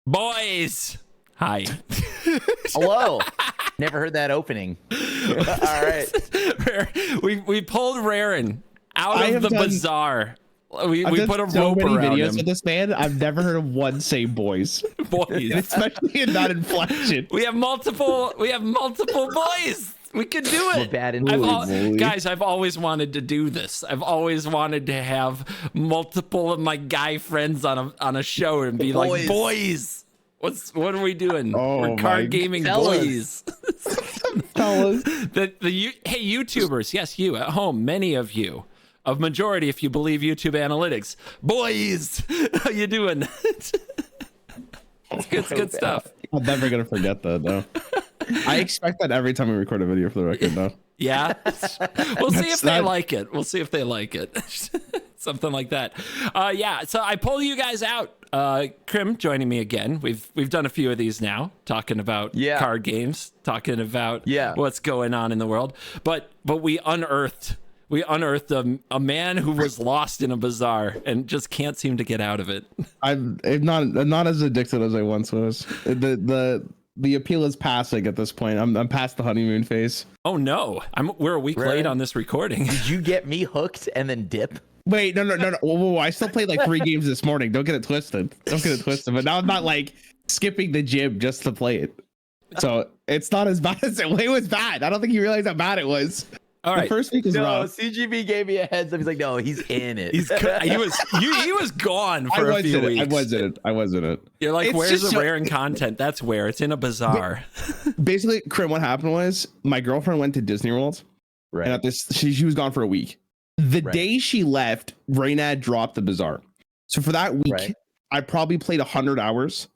Boys, hi. Hello. Never heard that opening. All right. We pulled Rarran out of the bazaar. We put a so rope many around videos him. with this man. I've never heard of one say boys, Boys, especially in that inflection. we have multiple boys. We can do it. Guys, I've always wanted to do this. I've always wanted to have multiple of my guy friends on a show and be like, boys, what are we doing? We're card gaming boys. Fellas. Hey, YouTubers, yes, you at home, many of you, a majority if you believe YouTube analytics. Boys, how you doing? It's good stuff. I'm never gonna forget that though. I expect that every time we record a video, for the record, though. Yeah, we'll see if they like it. We'll see if they like it. Something like that. Yeah. So I pull you guys out. Crim joining me again. We've done a few of these now, talking about card games, talking about what's going on in the world. But we unearthed a man who was lost in a bazaar and just can't seem to get out of it. I'm not as addicted as I once was. The appeal is passing at this point. I'm past the honeymoon phase. Oh no, we're a week late on this recording. Did you get me hooked and then dip? Wait, no. Whoa, I still played like 3 games this morning. Don't get it twisted. But now I'm not like skipping the gym just to play it. So it's not as bad as it was bad. I don't think you realize how bad it was. All right. The first week is rough. CGB gave me a heads up. He's like, no, he's in it. He was gone for a few weeks. I wasn't it. You're like, where's the Rarran content? That's where it's in a bazaar. Basically, Crim, what happened was my girlfriend went to Disney World. Right. And she was gone for a week. The day she left, Reynad dropped the bazaar. So for that week, I probably played 100 hours.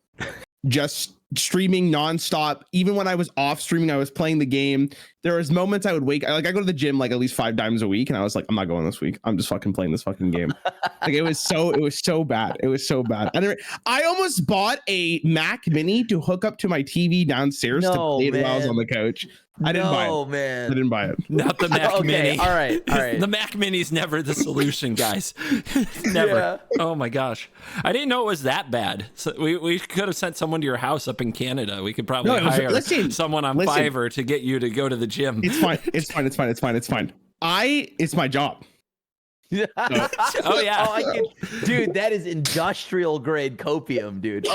Just streaming nonstop. Even when I was off streaming, I was playing the game. There was moments I would I go to the gym like at least 5 times a week, and I was like, I'm not going this week. I'm just fucking playing this fucking game. Like it was so bad. It was so bad. And I almost bought a Mac Mini to hook up to my TV downstairs to play it while I was on the couch. I didn't buy it. Man. I didn't buy it. Not the Mac Mini. All right. The Mac Mini's never the solution, guys. Never. Yeah. Oh my gosh. I didn't know it was that bad. So we could have sent someone to your house up in Canada. We could probably hire someone on Fiverr to get you to go to the gym. It's fine. It's fine. It's my job. Oh yeah. Dude, that is industrial grade copium, dude.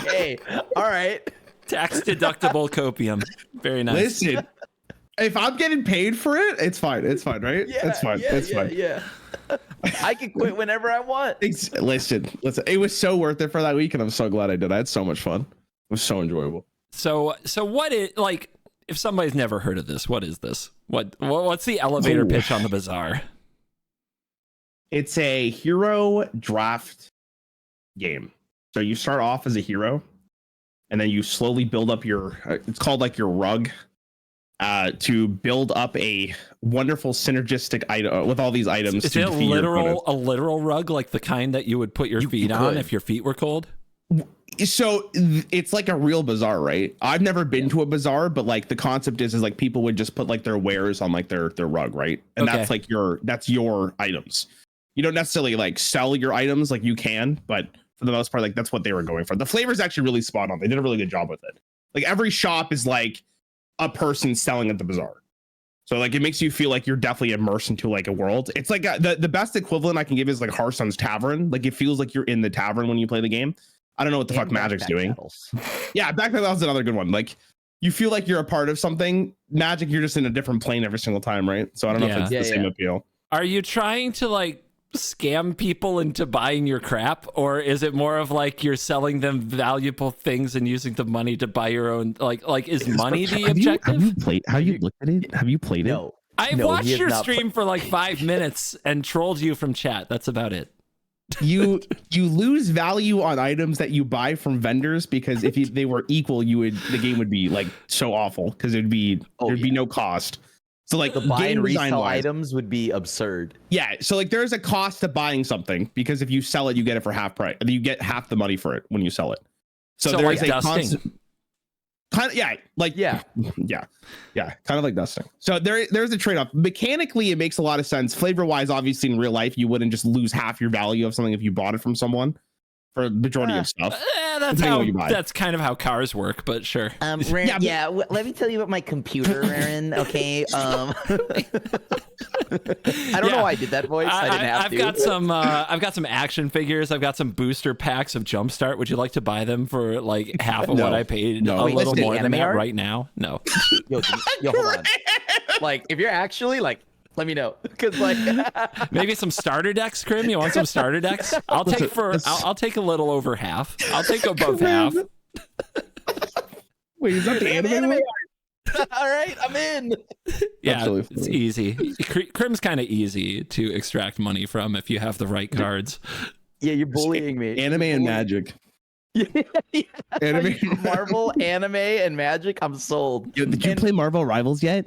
Okay. All right. Tax deductible copium. Very nice. Listen, if I'm getting paid for it, it's fine. It's fine, right? Yeah, it's fine. It's fine. Yeah. I can quit whenever I want. Listen. It was so worth it for that week, and I'm so glad I did. I had so much fun. It was so enjoyable. So what is, like, if somebody's never heard of this, what is this? What's the elevator pitch on the bazaar? It's a hero draft game. So you start off as a hero, and then you slowly build up it's called like your rug, to build up a wonderful synergistic item with all these items. Is it a literal rug, like the kind that you would put your feet on if your feet were cold? So it's like a real bazaar, right? I've never been to a bazaar, but like the concept is like people would just put like their wares on like their rug, right? And that's like that's your items. You don't necessarily like sell your items, like you can, but for the most part, like that's what they were going for. The flavor is actually really spot on. They did a really good job with it. Like every shop is like a person selling at the bazaar. So like it makes you feel like you're definitely immersed into like a world. It's like the best equivalent I can give is like Hearthstone's Tavern. Like it feels like you're in the tavern when you play the game. I don't know what the fuck Magic's doing. Yeah, Backpack Battles is another good one. Like you feel like you're a part of something. Magic, you're just in a different plane every single time, right? So I don't know if it's the same appeal. Are you trying to like scam people into buying your crap, or is it more of like you're selling them valuable things and using the money to buy your own? Like is money the objective? Have you played? Have you looked at it? Have you played it? No. I watched your stream for like 5 minutes and trolled you from chat. That's about it. You lose value on items that you buy from vendors, because if they were equal, the game would be like so awful because there'd be no cost. So like the buy and resell items would be absurd. Yeah. So like there's a cost to buying something, because if you sell it, you get it for half price. You get half the money for it when you sell it. So there is a constant. Kind of, kind of like dusting. So there's a trade-off. Mechanically, it makes a lot of sense. Flavor-wise, obviously in real life, you wouldn't just lose half your value of something if you bought it from someone for the majority of stuff. That's kind of how cars work, but sure. Rarran, let me tell you about my computer, Rarran. Okay. I don't know why I did that voice. I didn't have to. I've got some action figures. I've got some booster packs of Jumpstart. Would you like to buy them for like half of what I paid? No. A Wait, little more than that art? right now? No. Yo, hold on. Like, if you're actually like, let me know, because like maybe some starter decks, Crim. You want some starter decks? I'll take a little over half. I'll take above half. Wait, is that the anime one? All right, I'm in. Yeah, it's easy. Crim's kind of easy to extract money from if you have the right cards. Yeah, you're bullying me. Anime and Magic. Anime. Marvel, anime, and Magic. I'm sold. Yo, did you play Marvel Rivals yet?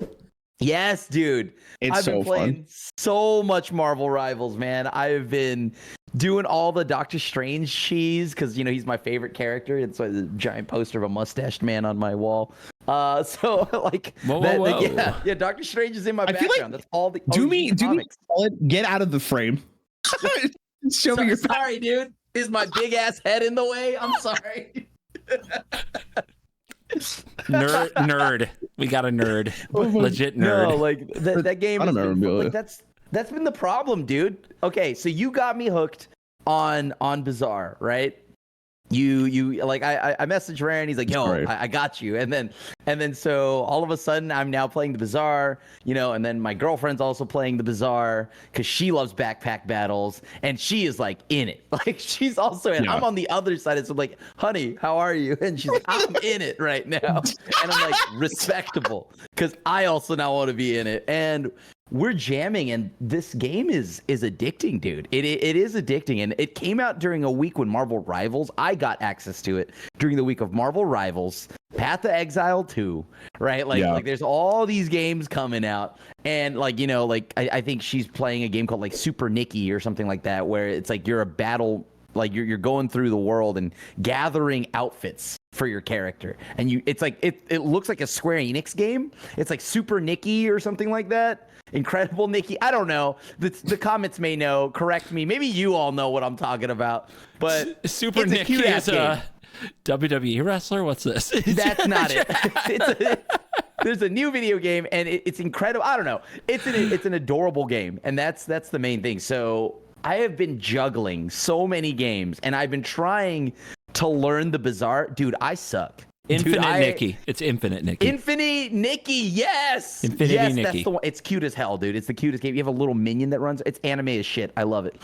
Yes, dude. I've been playing so much Marvel Rivals, man. I've been doing all the Doctor Strange cheese because, you know, he's my favorite character. It's like a giant poster of a mustached man on my wall. So like, whoa. Yeah, Doctor Strange is in my background. Like, that's all the. Do me get out of the frame. Show me your. Sorry, dude. Is my big ass head in the way? I'm sorry. Nerd. We got a nerd. Legit nerd. No, like that game. I don't remember. Like, that's been the problem, dude. Okay, so you got me hooked on Bazaar, right? You like I messaged Rarran. He's like, yo, I got you. And then so all of a sudden I'm now playing the Bazaar, you know, and then my girlfriend's also playing the Bazaar because she loves backpack battles and she is like in it. Like she's also in. I'm on the other side. It's like, honey, how are you? And she's like, I'm in it right now. And I'm like, respectable, because I also now want to be in it. And we're jamming, and this game is addicting, dude. It is addicting, and it came out during a week when Marvel Rivals. I got access to it during the week of Marvel Rivals, Path of Exile 2, right? Like there's all these games coming out, and like, you know, like I think she's playing a game called like Super Nikki or something like that, where it's like you're a battle, like you're going through the world and gathering outfits for your character, and it's like it looks like a Square Enix game. It's like Super Nikki or something like that. Incredible Nikki. I don't know. The comments may know. Correct me. Maybe you all know what I'm talking about. But Super Nikki is a WWE wrestler. What's this? That's not it. There's a new video game, and it's incredible. I don't know. It's an adorable game, and that's the main thing. So I have been juggling so many games, and I've been trying to learn the Bazaar. Dude, I suck. Nikki. It's Infinite Nikki. Infinite Nikki, yes. Infinity Nikki. That's the one. It's cute as hell, dude. It's the cutest game. You have a little minion that runs. It's anime as shit. I love it.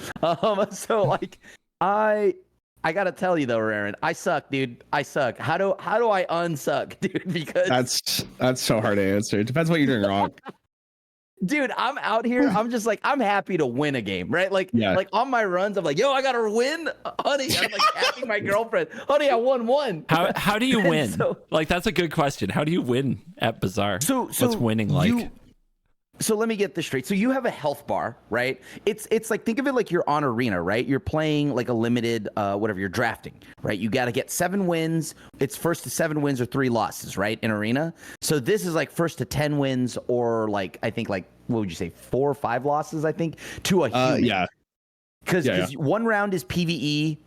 So like, I gotta tell you though, Rarran, I suck, dude. I suck. How do I unsuck, dude? Because that's so hard to answer. It depends what you're doing wrong. Dude, I'm out here. I'm just like, I'm happy to win a game, right? Like, like on my runs, I'm like, yo, I gotta win, honey. I'm like tapping my girlfriend, honey, I won one. How do you win? Like, that's a good question. How do you win at Bazaar? So what's winning like? So let me get this straight. So you have a health bar, right? It's like, think of it like you're on Arena, right? You're playing like a limited, whatever, you're drafting, right? You got to get 7 wins. It's first to 7 wins or 3 losses, right? In Arena. So this is like first to 10 wins or like, I think like, what would you say? 4 or 5 losses, I think, to a human. Yeah. Because one round is PvE,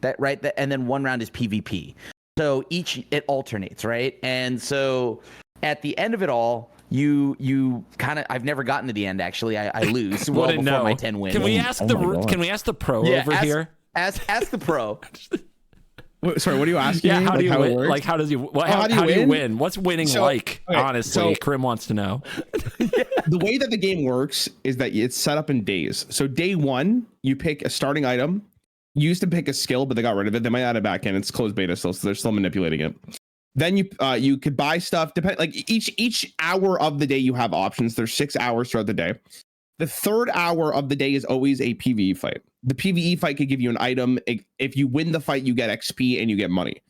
and then one round is PvP. So it alternates, right? And so at the end of it all, you kind of, I've never gotten to the end, actually. I lose well before my 10 wins. Can we ask the pro over here? Ask the pro. Sorry, what are you asking? Yeah, me? how do you win? Like, how do you win? What's winning like? Okay, honestly, Crim wants to know. The way that the game works is that it's set up in days. So day 1, you pick a starting item. You used to pick a skill, but they got rid of it. They might add it back in. It's closed beta still, so they're still manipulating it. Then you could buy stuff. Like each hour of the day you have options. There's 6 hours throughout the day. The 3rd hour of the day is always a PvE fight. The PvE fight could give you an item. If you win the fight, you get XP and you get money.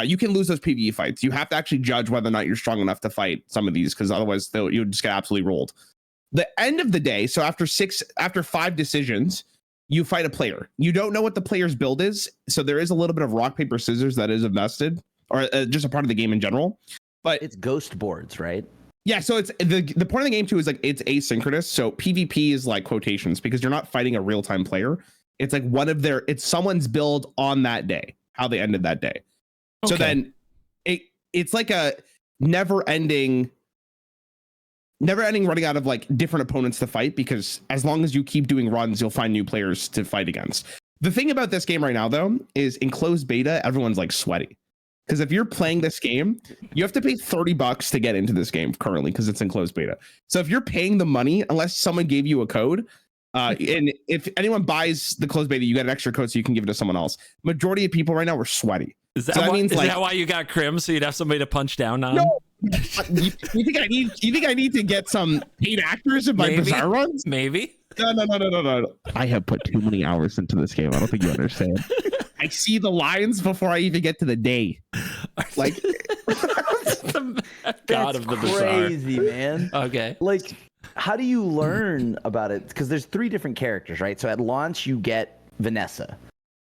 You can lose those PvE fights. You have to actually judge whether or not you're strong enough to fight some of these, because otherwise you'll just get absolutely rolled. The end of the day, so after 5 decisions, you fight a player. You don't know what the player's build is, so there is a little bit of rock, paper, scissors that is invested, or just a part of the game in general. But it's ghost boards, right? Yeah, so it's the point of the game too is like it's asynchronous. So PvP is like quotations because you're not fighting a real-time player. It's like it's someone's build on that day, how they ended that day. Okay. So then it's like a never ending running out of like different opponents to fight, because as long as you keep doing runs, you'll find new players to fight against. The thing about this game right now, though, is in closed beta, everyone's like sweaty. Because if you're playing this game, you have to pay $30 to get into this game currently, because it's in closed beta. So if you're paying the money, unless someone gave you a code, and if anyone buys the closed beta, you get an extra code so you can give it to someone else. Majority of people right now are sweaty. Is that why you got Crim? So you'd have somebody to punch down on? No. You think I need to get some paid actors in my Bazaar runs? Maybe. No. I have put too many hours into this game. I don't think you understand. I see the lines before I even get to the day. Like, God of the Bazaar. Crazy, man. Okay. Like, how do you learn about it? Because there's 3 different characters, right? So at launch, you get Vanessa.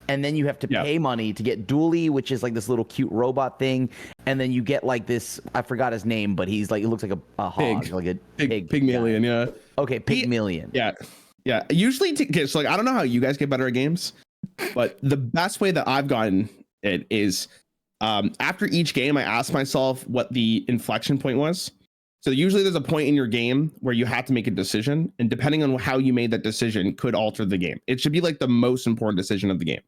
And then you have to pay money to get Dooley, which is like this little cute robot thing. And then you get like this, I forgot his name, but he's like, it looks like a hog, like a Pygmalion, yeah. Okay, Pygmalion. Yeah. Usually, so like, I don't know how you guys get better at games, but the best way that I've gotten it is after each game, I ask myself what the inflection point was. So usually there's a point in your game where you have to make a decision, and depending on how you made that decision could alter the game. It should be like the most important decision of the game.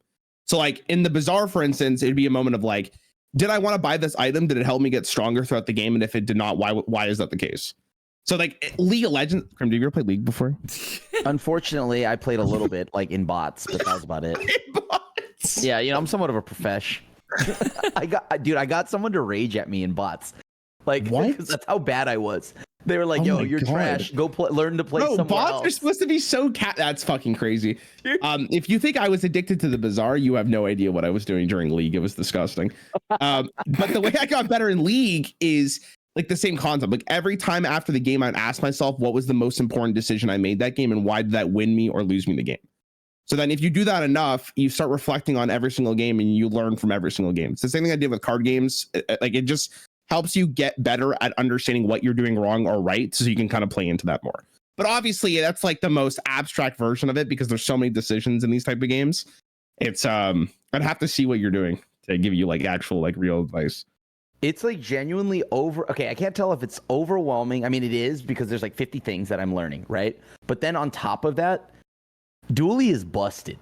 So like in the Bazaar, for instance, it'd be a moment of like, did I want to buy this item? Did it help me get stronger throughout the game? And if it did not, why is that the case? So like League of Legends, Crim, have you ever played League before? Unfortunately, I played a little bit like in bots, but that was about it. Yeah, I'm somewhat of a profesh. I got someone to rage at me in bots. Like, what? That's how bad I was. They were like, "Yo, you're trash. Go learn to play somewhere else." Bots are supposed to be so That's fucking crazy. If you think I was addicted to the Bazaar, you have no idea what I was doing during League. It was disgusting. But the way I got better in League is like the same concept. Like every time after the game, I'd ask myself, what was the most important decision I made that game, and why did that win me or lose me the game? So then if you do that enough, you start reflecting on every single game and you learn from every single game. It's the same thing I did with card games. Like it just helps you get better at understanding what you're doing wrong or right, so you can kind of play into that more. But obviously that's like the most abstract version of it, because there's so many decisions in these type of games. It's I'd have to see what you're doing to give you like actual like real advice. It's like genuinely okay, I can't tell if it's overwhelming. I mean, it is, because there's like 50 things that I'm learning, right? But then on top of that, Dooley is busted.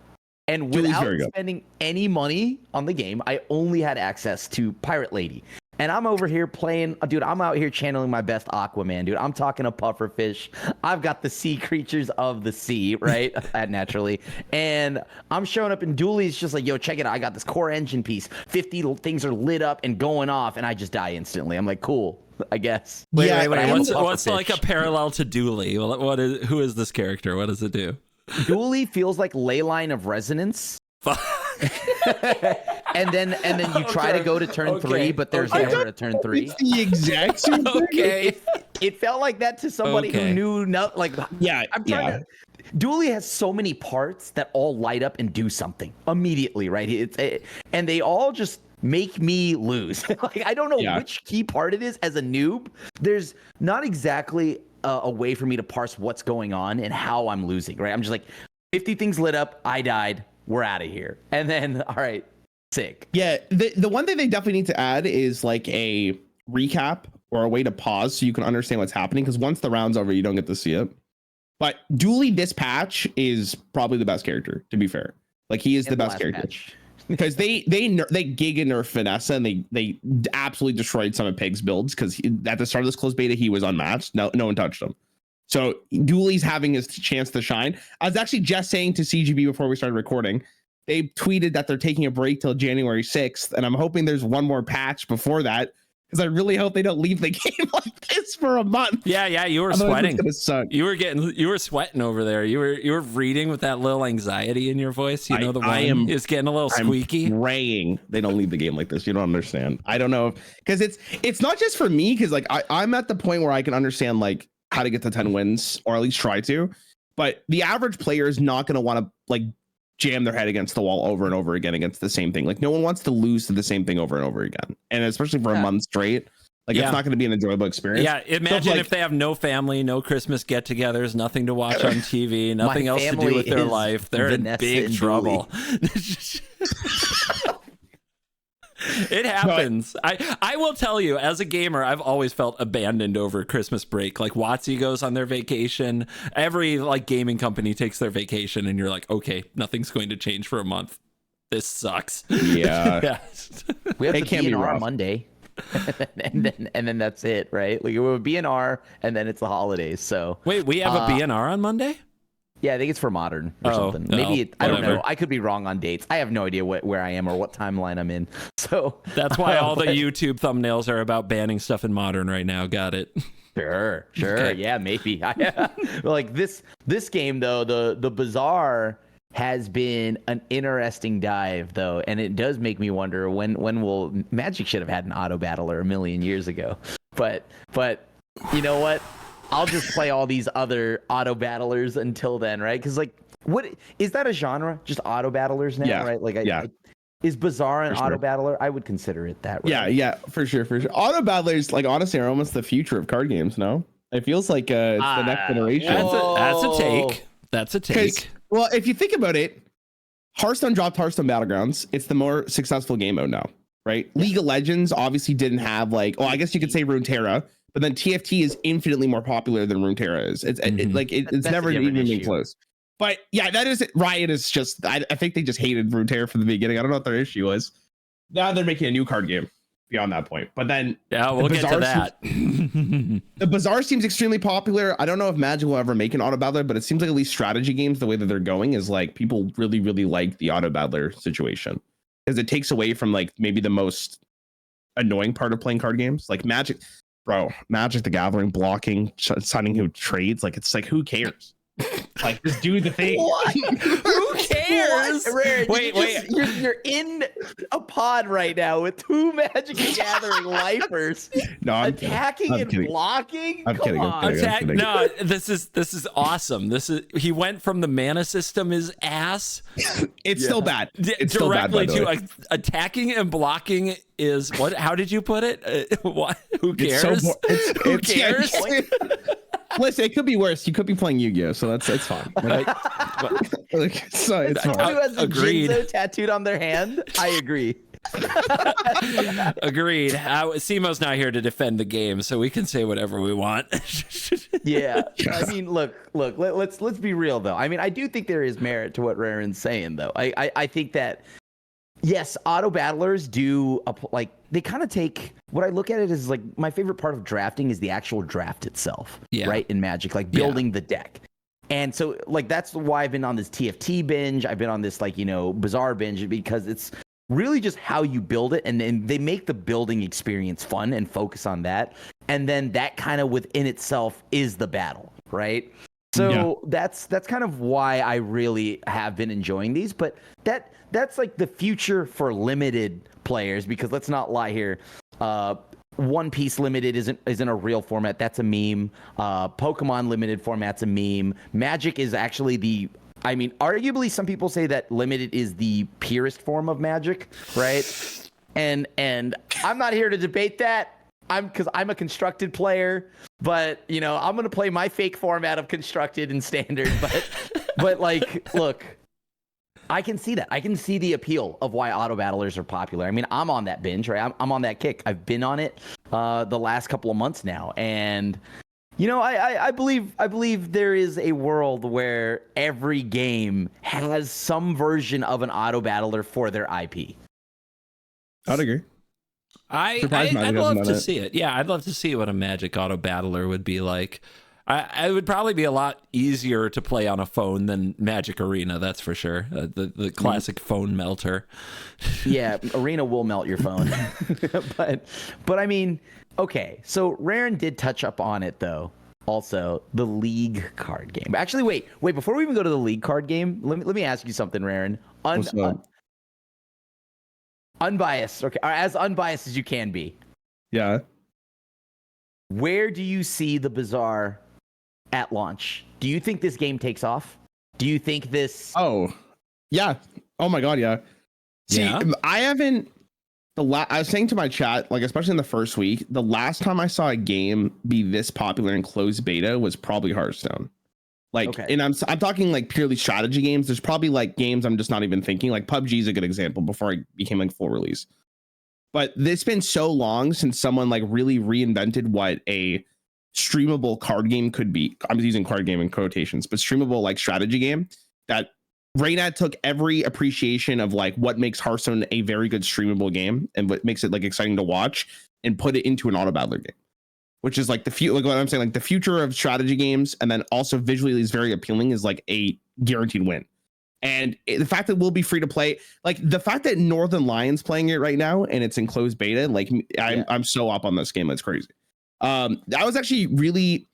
And without spending any money on the game, I only had access to Pirate Lady. And I'm over here playing, dude, I'm out here channeling my best Aquaman, dude. I'm talking to pufferfish. I've got the sea creatures of the sea, right? Naturally. And I'm showing up, and Dooley's just like, yo, check it out. I got this core engine piece. 50 things are lit up and going off, and I just die instantly. I'm like, cool, I guess. Wait. What's like a parallel to Dooley? Who is this character? What does it do? Dooley feels like Leyline of Resonance. and then you try to go to turn 3, but there's never a turn 3. It's the exact same thing. Okay. It felt like that to somebody who knew I'm trying to. Dooley has so many parts that all light up and do something immediately, right? And they all just make me lose. Like, I don't know which key part it is as a noob. There's not exactly a way for me to parse what's going on and how I'm losing, right? I'm just like, 50 things lit up, I died, we're out of here. And then, all right, sick. Yeah, the one thing they definitely need to add is like a recap or a way to pause so you can understand what's happening, because once the round's over, you don't get to see it. But Dooley this patch is probably the best character, to be fair. Like, he is the best character. Because they giga nerf Vanessa, and they absolutely destroyed some of Pig's builds, because at the start of this closed beta, he was unmatched. No one touched him. So Dooley's having his chance to shine. I was actually just saying to CGB before we started recording, they tweeted that they're taking a break till January 6th, and I'm hoping there's one more patch before that, because I really hope they don't leave the game like this for a month. Yeah, you were sweating. You were sweating over there. You were reading with that little anxiety in your voice. You know, the one is getting a little squeaky. I'm praying they don't leave the game like this. You don't understand. I don't know, because it's not just for me, because like I'm at the point where I can understand like how to get to 10 wins, or at least try to, but the average player is not going to want to like jam their head against the wall over and over again against the same thing. Like, no one wants to lose to the same thing over and over again, and especially for a month straight. Like it's not going to be an enjoyable experience. Yeah, imagine if they have no family, no Christmas get-togethers, nothing to watch on TV, nothing else to do with their life. They're Vanessa in big trouble. It happens. I will tell you, as a gamer, I've always felt abandoned over Christmas break. Like WotC goes on their vacation. Every like gaming company takes their vacation, and you're like, okay, nothing's going to change for a month. This sucks. Yeah. We have the BNR Monday. and then that's it, right? Like it would be BNR, and then it's the holidays. So wait, we have a BNR on Monday? Yeah, I think it's for Modern or something. Maybe I don't know. I could be wrong on dates. I have no idea where I am or what timeline I'm in. So that's why all the YouTube thumbnails are about banning stuff in Modern right now. Got it? Sure. Okay. Yeah, maybe. Like this game though, the Bazaar has been an interesting dive though, and it does make me wonder when will Magic should have had an auto battler a million years ago. But you know what? I'll just play all these other auto battlers until then, right? Because like, what is that a genre? Just auto battlers now, right? Like, is Bazaar an auto battler? I would consider it that. Right? Yeah, for sure. Auto battlers, like honestly, are almost the future of card games. No, it feels like it's the next generation. That's a take. Well, if you think about it, Hearthstone dropped Hearthstone Battlegrounds. It's the more successful game mode now, right? Yeah. League of Legends obviously didn't have like, I guess you could say Runeterra, but then TFT is infinitely more popular than Runeterra is. It's never even been close. But yeah, that is it. Riot is just, I think they just hated Runeterra from the beginning. I don't know what their issue was. Now they're making a new card game beyond that point. But then we'll get to that. The Bazaar seems extremely popular. I don't know if Magic will ever make an auto battler, but it seems like at least strategy games, the way that they're going is like people really, really like the auto battler situation because it takes away from like maybe the most annoying part of playing card games. Like Magic the Gathering, blocking, signing who trades. Like it's like, who cares? Like just do the thing. What? Who cares? Wait. You're in a pod right now with two Magic the Gathering lifers. No, I'm attacking and kidding. Blocking. I'm kidding. No, this is awesome. He went from the mana system is ass. It's still bad. It's directly still bad, to attacking and blocking is what? How did you put it? What? Who cares? Who cares? Listen, it could be worse. You could be playing Yu-Gi-Oh, so that's fine. Right? So it's fine. Someone who has a Jinzo tattooed on their hand, I agree. Agreed. Simo's not here to defend the game, so we can say whatever we want. Yeah, I mean, look. Let's be real though. I mean, I do think there is merit to what Rarran's saying though. I think that yes, auto battlers do like they kind of take what I look at it as like my favorite part of drafting is the actual draft itself, right? In Magic, like building the deck. And so like that's why I've been on this TFT binge. I've been on this like, Bazaar binge because it's really just how you build it. And then they make the building experience fun and focus on that. And then that kind of within itself is the battle, right? So that's kind of why I really have been enjoying these. But that's like the future for limited players, because let's not lie here. One Piece Limited isn't a real format. That's a meme. Pokemon Limited format's a meme. Magic is actually arguably some people say that Limited is the purest form of Magic, right? And I'm not here to debate that. Because I'm a constructed player, but I'm gonna play my fake format of constructed and standard. But like, look, I can see that. I can see the appeal of why auto battlers are popular. I mean, I'm on that binge, right? I'm on that kick. I've been on it the last couple of months now, and I believe there is a world where every game has some version of an auto battler for their IP. I'd agree. I'd love to see it. Yeah, I'd love to see what a Magic auto battler would be like. It would probably be a lot easier to play on a phone than Magic Arena, that's for sure. The classic phone melter. Yeah, Arena will melt your phone. but I mean, okay, so Rarran did touch up on it though. Also, the League card game. Actually, wait, before we even go to the League card game, let me ask you something, Rarran. Unbiased, okay, or as unbiased as you can be. Yeah. Where do you see the Bazaar at launch? Do you think this game takes off? Do you think this? Oh, yeah. Oh my God, yeah. See, I haven't. I was saying to my chat, like especially in the first week, the last time I saw a game be this popular in closed beta was probably Hearthstone. Like, okay. And I'm talking like purely strategy games. There's probably like games I'm just not even thinking. Like PUBG is a good example before I became like full release. But it's been so long since someone like really reinvented what a streamable card game could be. I'm using card game in quotations, but streamable like strategy game that Reynad took every appreciation of like what makes Hearthstone a very good streamable game and what makes it like exciting to watch and put it into an auto battler game, which is like like what I'm saying, like the future of strategy games. And then also visually is very appealing is like a guaranteed win. And the fact that we'll be free to play, like the fact that Northern Lions playing it right now and it's in closed beta, like I'm so up on this game. That's crazy. I was actually really,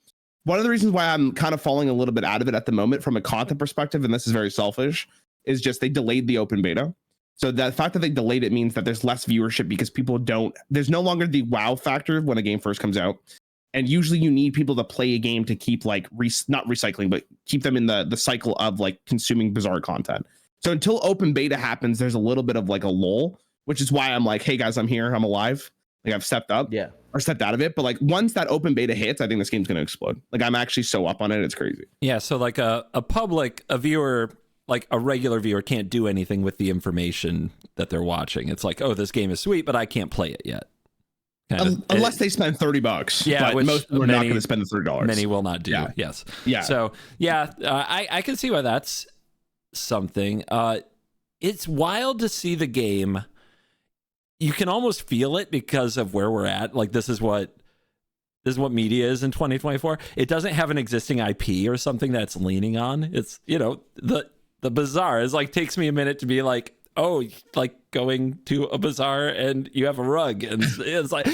one of the reasons why I'm kind of falling a little bit out of it at the moment from a content perspective, and this is very selfish, is just they delayed the open beta. So the fact that they delayed it means that there's less viewership because there's no longer the wow factor when a game first comes out. And usually you need people to play a game to keep like, not recycling, but keep them in the cycle of like consuming Bazaar content. So until open beta happens, there's a little bit of like a lull, which is why I'm like, hey guys, I'm here, I'm alive. Like I've stepped up. Yeah. Or stepped out of it, but like once that open beta hits, I think this game's gonna explode. Like I'm actually so up on it, it's crazy. Yeah, so like a viewer, like a regular viewer can't do anything with the information that they're watching. It's like, oh, this game is sweet, but I can't play it yet. Unless they spend $30. Yeah, but most are not gonna spend the $30. Many will not do. Yeah. Yes. Yeah. So yeah, I can see why that's something. It's wild to see the game. You can almost feel it because of where we're at. Like this is what media is in 2024. It doesn't have an existing IP or something that's leaning on. It's, the Bazaar is like, takes me a minute to be like, oh, like going to a bazaar and you have a rug and it's like,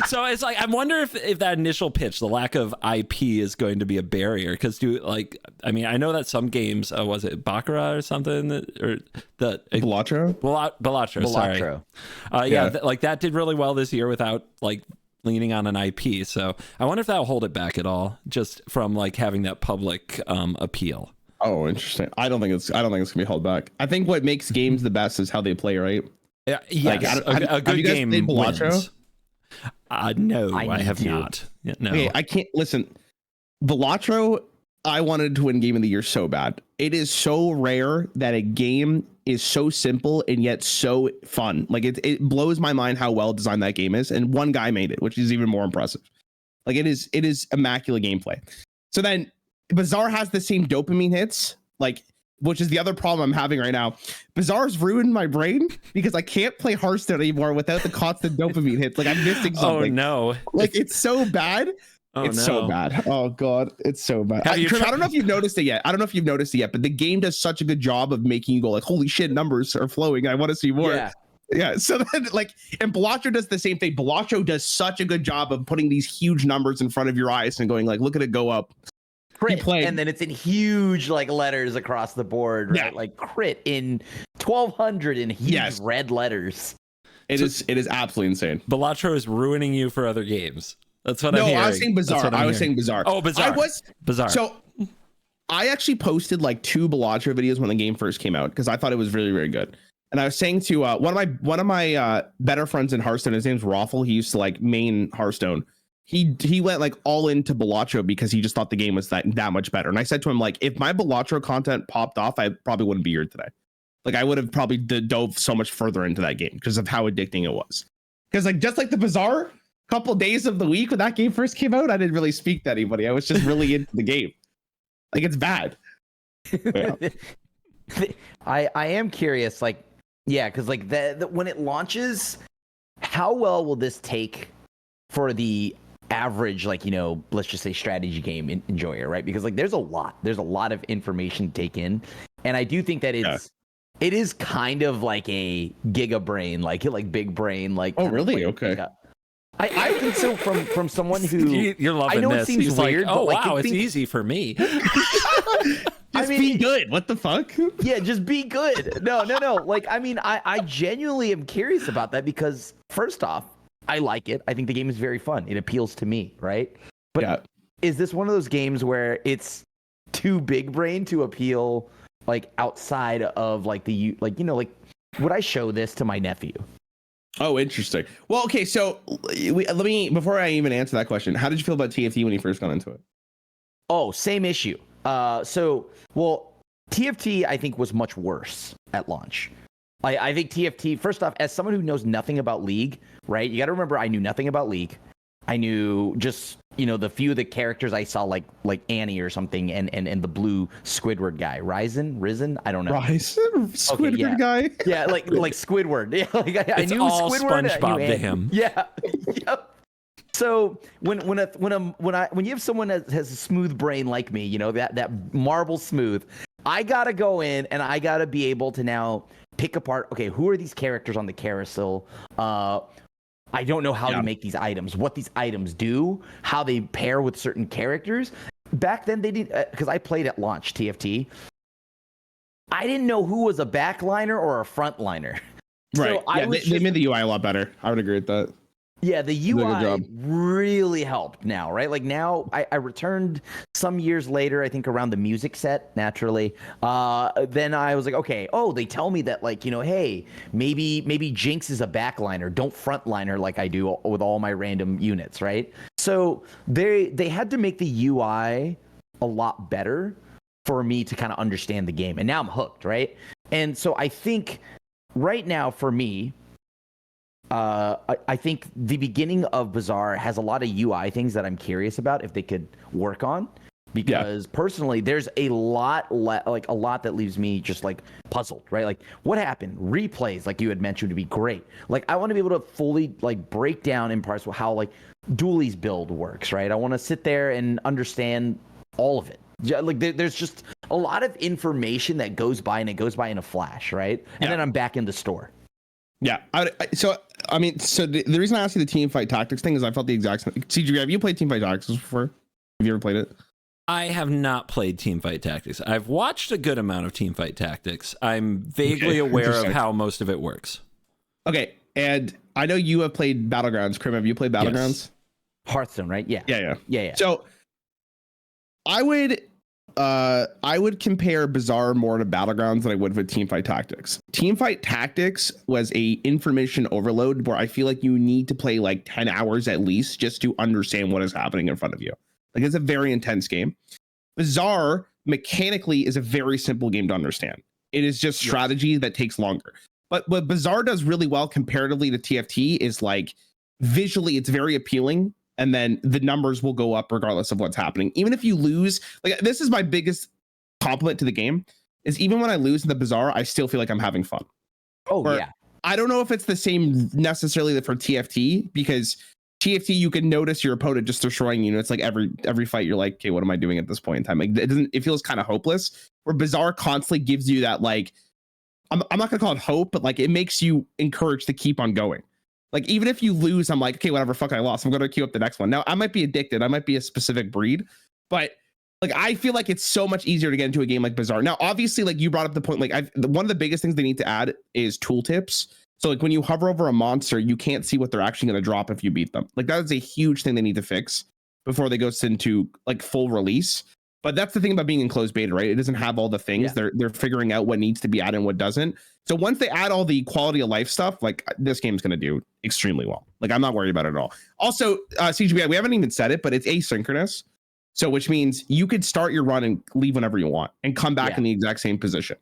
so it's like, I wonder if that initial pitch, the lack of IP is going to be a barrier. Cause I know that some games, was it Baccarat or something or the Balatro? Balatro, sorry. Like that did really well this year without like leaning on an IP. So I wonder if that'll hold it back at all just from like having that public appeal. Oh, interesting. I don't think it's gonna be held back. I think what makes games the best is how they play, right? Yeah, yes. Like, a good game wins. No, I have not. Yeah, no, okay, I can't listen. Balatro, I wanted to win Game of the Year so bad. It is so rare that a game is so simple and yet so fun. Like it blows my mind how well designed that game is, and one guy made it, which is even more impressive. Like it is immaculate gameplay. So then Bazaar has the same dopamine hits, like, which is the other problem I'm having right now. Bazaar's ruined my brain because I can't play Hearthstone anymore without the constant dopamine hits. Like I'm missing something. Oh no! Like it's so bad. So bad. Oh god, it's so bad. I don't know if you've noticed it yet. But the game does such a good job of making you go like, holy shit, numbers are flowing. I want to see more. Yeah. So then like, and Balatro does the same thing. Balatro does such a good job of putting these huge numbers in front of your eyes and going like, look at it go up. Crit, and then it's in huge like letters across the board, right? Yeah. Like crit in 1200 in huge red letters. It is absolutely insane. Balatro is ruining you for other games. That's what I'm hearing. No, I was saying Bazaar. Oh, Bazaar. Bazaar. So I actually posted like 2 Balatro videos when the game first came out because I thought it was really, really good. And I was saying to one of my better friends in Hearthstone, his name's Raffle. He used to like main Hearthstone. He went like all into Balatro because he just thought the game was that much better. And I said to him, like, if my Balatro content popped off, I probably wouldn't be here today. Like I would have probably dove so much further into that game because of how addicting it was. Because like just like the Bazaar, couple days of the week when that game first came out, I didn't really speak to anybody. I was just really into the game. Like it's bad. Yeah. I am curious, like, yeah, because like the when it launches, how well will this take for the average, like, let's just say strategy game enjoyer, right? Because like there's a lot of information to take in, and I do think that it is kind of like a giga brain, like big brain, like. Oh really? Okay. I think so from someone who you're loving. I know this. It seems He's weird. Like, oh but wow, it's easy for me. Be good. What the fuck? Yeah, just be good. No. Like I genuinely am curious about that because first off, I like it. I think the game is very fun. It appeals to me, right? But is this one of those games where it's too big brain to appeal, like outside of like would I show this to my nephew? Oh, interesting. Well, okay, so let me, before I even answer that question, how did you feel about TFT when you first got into it? Oh, same issue. Well, TFT I think was much worse at launch. I think TFT, first off, as someone who knows nothing about League, right? You got to remember, I knew nothing about League. I knew just, the few of the characters I saw, like Annie or something, and the blue Squidward guy, Risen. I don't know. Squidward guy. Yeah, like Squidward. Yeah, like I knew all Squidward. SpongeBob to him. Yeah. Yep. So when you have someone that has a smooth brain like me, that marble smooth, I gotta go in and I gotta be able to now pick apart. Okay, who are these characters on the carousel? I don't know how to make these items, what these items do, how they pair with certain characters. Back then, they didn't, because I played at launch TFT. I didn't know who was a backliner or a frontliner. Right. So they made the UI a lot better. I would agree with that. Yeah, the UI really helped now, right? Like now I returned some years later, I think around the music set, naturally. Then I was like, okay, they tell me that, like, hey, maybe Jinx is a backliner. Don't frontliner like I do with all my random units, right? So they had to make the UI a lot better for me to kind of understand the game. And now I'm hooked, right? And so I think right now for me, I think the beginning of Bazaar has a lot of UI things that I'm curious about if they could work on, because personally there's a lot that leaves me just like puzzled, right? Like what happened? Replays, like you had mentioned, would be great. Like I want to be able to fully like break down in parts how like Dooley's build works, right? I want to sit there and understand all of it. Yeah, like there's just a lot of information that goes by, and it goes by in a flash, right? And then I'm back in the store. Yeah. So the reason I asked you the team fight tactics thing is I felt the exact same. CG, have you played team fight tactics before? Have you ever played it? I have not played team fight tactics. I've watched a good amount of team fight tactics. I'm vaguely aware of how most of it works. Okay. And I know you have played Battlegrounds. Crim, have you played Battlegrounds? Yes. Hearthstone, right? Yeah. So I would compare Bazaar more to Battlegrounds than I would with Teamfight Tactics. Teamfight Tactics was a information overload where I feel like you need to play like 10 hours at least just to understand what is happening in front of you. Like it's a very intense game. Bazaar mechanically is a very simple game to understand. It is just strategy that takes longer. But what Bazaar does really well comparatively to TFT is like visually it's very appealing. And then the numbers will go up regardless of what's happening. Even if you lose, like this is my biggest compliment to the game, is even when I lose in the Bazaar, I still feel like I'm having fun. I don't know if it's the same necessarily for TFT, because TFT you can notice your opponent just destroying units like every fight. You're like, okay, what am I doing at this point in time? Like it feels kind of hopeless. Where Bazaar constantly gives you that, like, I'm not gonna call it hope, but like it makes you encouraged to keep on going. Like, even if you lose, I'm like, okay, whatever, fuck, I lost. I'm going to queue up the next one. Now, I might be addicted. I might be a specific breed. But, like, I feel like it's so much easier to get into a game like Bazaar. Now, obviously, like, you brought up the point, like, one of the biggest things they need to add is tooltips. So, like, when you hover over a monster, you can't see what they're actually going to drop if you beat them. Like, that is a huge thing they need to fix before they go into, like, full release. But that's the thing about being in closed beta, right? It doesn't have all the things. They're figuring out what needs to be added and what doesn't. So once they add all the quality of life stuff, like this game's going to do extremely well. Like I'm not worried about it at all. Also, CGBI, we haven't even said it, but it's asynchronous. So which means you could start your run and leave whenever you want and come back in the exact same position,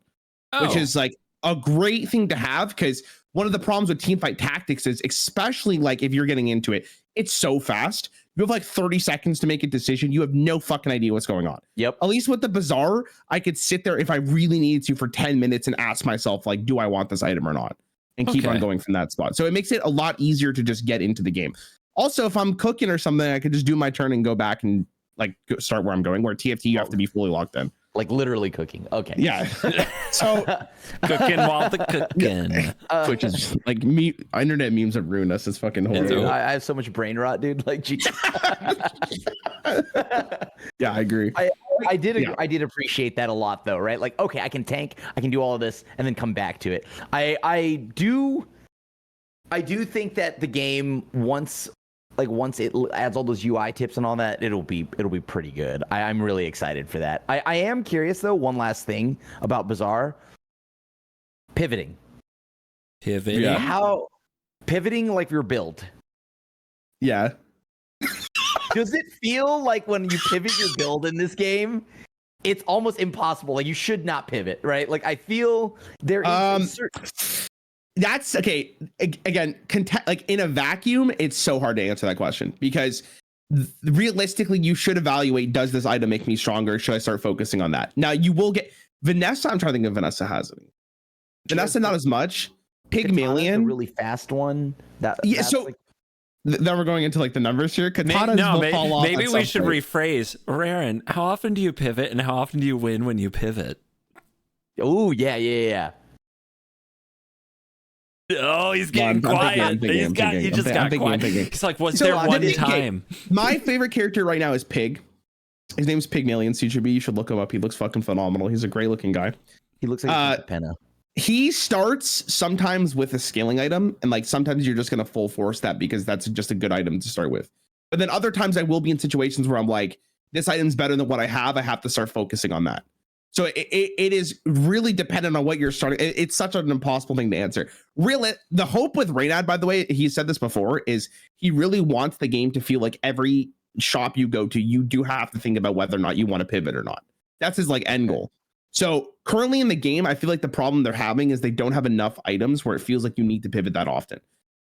which is like a great thing to have, because one of the problems with Teamfight Tactics is, especially like if you're getting into it, it's so fast. You have like 30 seconds to make a decision. You have no fucking idea what's going on. Yep. At least with the Bazaar, I could sit there if I really needed to for 10 minutes and ask myself, like, do I want this item or not? And keep on going from that spot. So it makes it a lot easier to just get into the game. Also, if I'm cooking or something, I could just do my turn and go back and like start where I'm going, where TFT, you have to be fully locked in. Like literally cooking. Okay. Yeah. So cooking while the cooking. Which is like internet memes have ruined us. It's fucking horrible. Dude, I have so much brain rot, dude. Like, geez. Yeah, I agree. I did appreciate that a lot, though, right? Like, okay, I can tank, I can do all of this, and then come back to it. I do think that the game once it adds all those UI tips and all that, it'll be pretty good. I'm really excited for that. I am curious though. One last thing about Bazaar, pivoting. Yeah. pivoting like your build. Yeah. Does it feel like when you pivot your build in this game, it's almost impossible? Like you should not pivot, right? Like I feel there is that's okay. Again, like in a vacuum, it's so hard to answer that question because realistically, you should evaluate: does this item make me stronger? Should I start focusing on that? Now you will get Vanessa. I'm trying to think if Vanessa has any. Vanessa, not as much. Pygmalion, a really fast one. So. Like, then we're going into like the numbers here. Katanas will fall off. Maybe we should rephrase. Rarran, how often do you pivot and how often do you win when you pivot? Oh, yeah. Oh, he's getting quiet. He just got quiet. He's like, was there one time? My favorite character right now is Pig. His name's Pygmalion CGB. You should look him up. He looks fucking phenomenal. He's a great looking guy. He looks like a penna. He starts sometimes with a scaling item, and like sometimes you're just gonna full force that because that's just a good item to start with. But then other times I will be in situations where I'm like, this item's better than what I have to start focusing on that. So it is really dependent on what you're starting. It's such an impossible thing to answer. Really, the hope with Reynad, by the way, he said this before, is he really wants the game to feel like every shop you go to, you do have to think about whether or not you want to pivot or not. That's his like end goal. So currently in the game, I feel like the problem they're having is they don't have enough items where it feels like you need to pivot that often.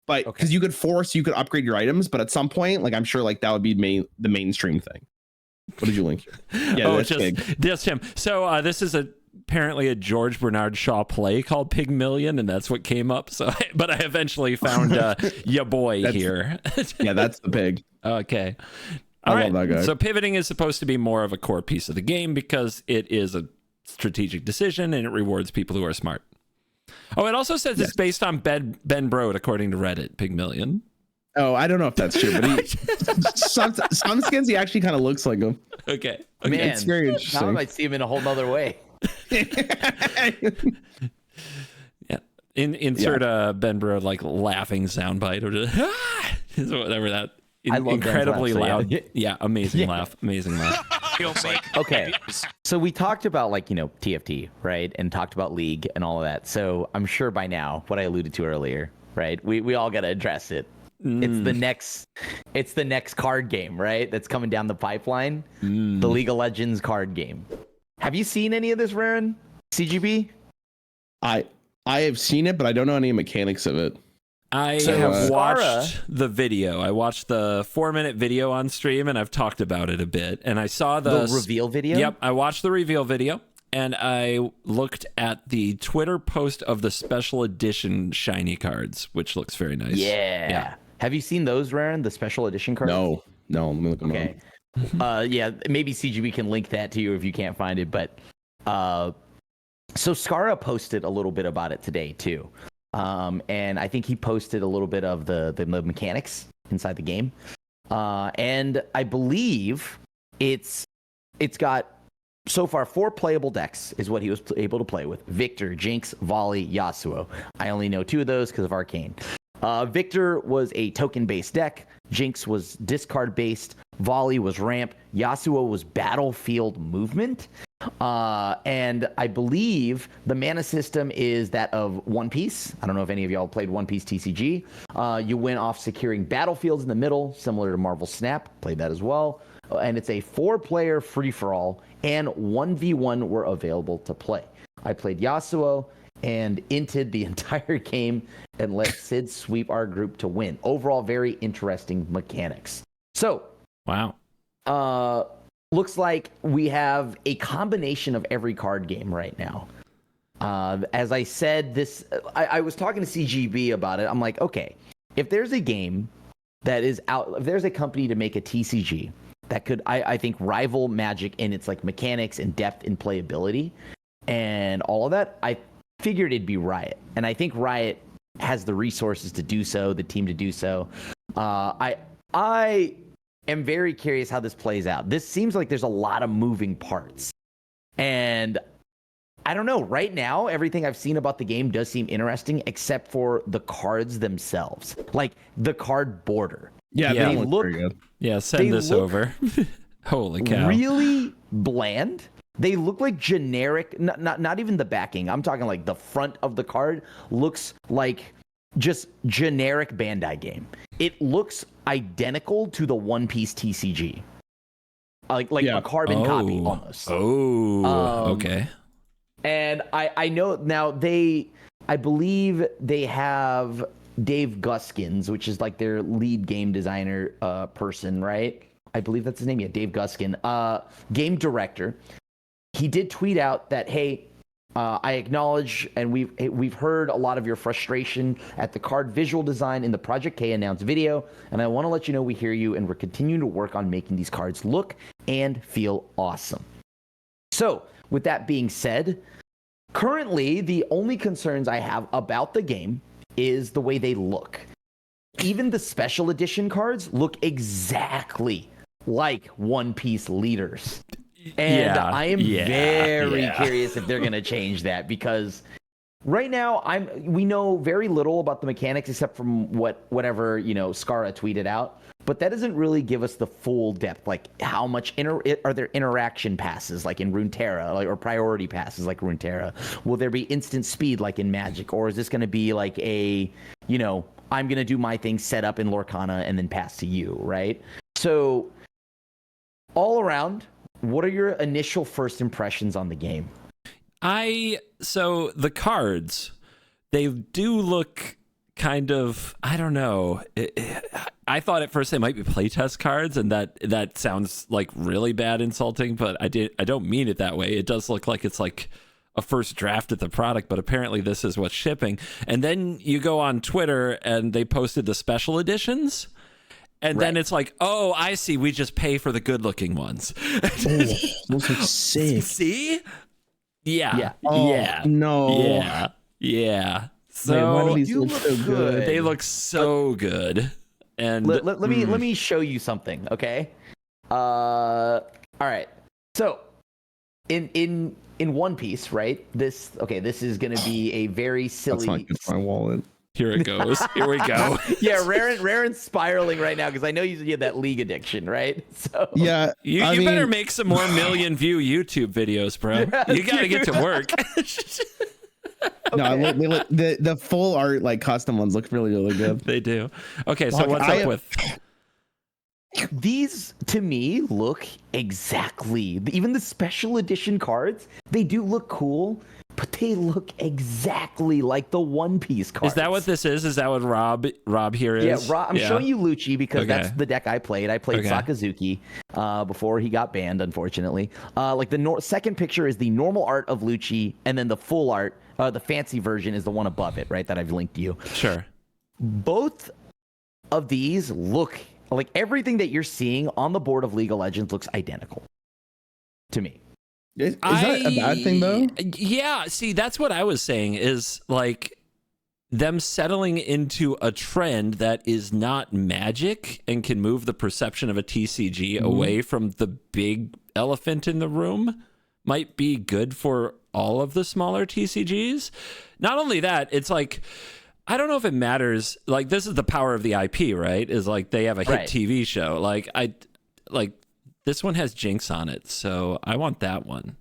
But because you could upgrade your items, but at some point, like I'm sure like that would be the mainstream thing. What did you link here? Yeah, just him. So this is apparently a George Bernard Shaw play called Pygmalion, and that's what came up. So, but I eventually found ya boy here. Yeah, that's the pig. Okay. I love that guy. So pivoting is supposed to be more of a core piece of the game because it is a strategic decision and it rewards people who are smart. Oh, it also says it's based on Ben Brode, according to Reddit. Pygmalion. Oh, I don't know if that's true, but some skins he actually kind of looks like him. Okay. Man, it's very interesting. Now I might see him in a whole nother way. Yeah. Insert a Ben Brode like laughing soundbite or just whatever that. I love incredibly laugh, loud. Yeah, amazing laugh. Amazing laugh. Okay, so we talked about like TFT, right, and talked about League and all of that. So I'm sure by now what I alluded to earlier, right? We all got to address it. It's the next card game, right? That's coming down the pipeline. The League of Legends card game. Have you seen any of this, Rarran? CGB? I have seen it, but I don't know any mechanics of it. I have watched the video. I watched the 4-minute video on stream, and I've talked about it a bit. And I saw the reveal video. Yep, I watched the reveal video, and I looked at the Twitter post of the special edition shiny cards, which looks very nice. Yeah. Have you seen those, Rarran? The special edition cards? No. Let me look them up. Yeah, maybe CGB can link that to you if you can't find it. But so Skara posted a little bit about it today too. And I think he posted a little bit of the mechanics inside the game. And I believe it's got so far 4 playable decks is what he was able to play with: Victor, Jinx, Volley, Yasuo. I only know 2 of those because of Arcane. Victor was a token-based deck. Jinx was discard-based. Volley was ramp. Yasuo was battlefield movement. And I believe the mana system is that of One Piece. I don't know if any of y'all played One Piece TCG. You win off securing battlefields in the middle, similar to Marvel Snap. Played that as well. And it's a 4-player free-for-all, and 1v1 were available to play. I played Yasuo and inted the entire game and let Sid sweep our group to win. Overall, very interesting mechanics. So, wow. Looks like we have a combination of every card game right now. As I said, I was talking to CGB about it. I'm like, okay, if there's a game that is out, if there's a company to make a TCG that could, I think, rival Magic in its like mechanics and depth and playability and all of that, I figured it'd be Riot. And I think Riot has the resources to do so, the team to do so. I am very curious how this plays out. This seems like there's a lot of moving parts. And I don't know. Right now, everything I've seen about the game does seem interesting, except for the cards themselves. Like the card border. Yeah, they look very good. Yeah, send this over. Holy cow. Really bland. They look like generic, not even the backing. I'm talking like the front of the card looks like just generic Bandai game. It looks identical to the One Piece TCG. Like a carbon copy almost. Okay. And I know now I believe they have Dave Guskins, which is like their lead game designer person, right? I believe that's his name. Yeah, Dave Guskin, game director. He did tweet out that, hey, I acknowledge and we've heard a lot of your frustration at the card visual design in the Project K announced video, and I want to let you know we hear you and we're continuing to work on making these cards look and feel awesome. So, with that being said, currently the only concerns I have about the game is the way they look. Even the special edition cards look exactly like One Piece leaders. And I am very curious if they're going to change that, because right now we know very little about the mechanics except from whatever, Skara tweeted out. But that doesn't really give us the full depth, like how much are there interaction passes like in Runeterra, or priority passes like Runeterra? Will there be instant speed like in Magic, or is this going to be like a, I'm going to do my thing, set up in Lorcana and then pass to you, right? So all around, what are your initial first impressions on the game? So the cards, they do look kind of, I don't know. I thought at first they might be playtest cards, and that sounds like really bad insulting, but I don't mean it that way. It does look like it's like a first draft at the product, but apparently this is what's shipping. And then you go on Twitter and they posted the special editions. And then it's like, oh, I see. We just pay for the good-looking ones. Those look sick. See? Yeah. Oh, yeah. No. Yeah. Man, why do So these look so good? they look so good. And let me show you something, okay? All right. So in One Piece, right? This is going to be a very silly. That's not good for my wallet. Here it goes. Here we go. Yeah, Rarran's spiraling right now because I know you have that league addiction, right? So Yeah, you better make some more million view YouTube videos, bro. Yeah, you got to get to work. No, the full art, like custom ones, look really, really good. They do. Okay, so Look, what's up with these? To me, look exactly. Even the special edition cards, they do look cool, but they look exactly like the One Piece cards. Is that what this is? Is that what Rob here is? Yeah, I'm showing you Lucci because that's the deck I played. I played Okay. Sakazuki before he got banned, unfortunately. Like the second picture is the normal art of Lucci, and then the full art, the fancy version, is the one above it, right? That I've linked to you. Sure. Both of these look like everything that you're seeing on the board of League of Legends looks identical to me. Is that a bad thing though? Yeah, see, that's what I was saying, is like them settling into a trend that is not Magic and can move the perception of a TCG away from the big elephant in the room might be good for all of the smaller TCGs. Not only that, it's like, I don't know if it matters. Like, this is the power of the IP, right? Is like they have a hit TV show. Like this one has Jinx on it, so I want that one.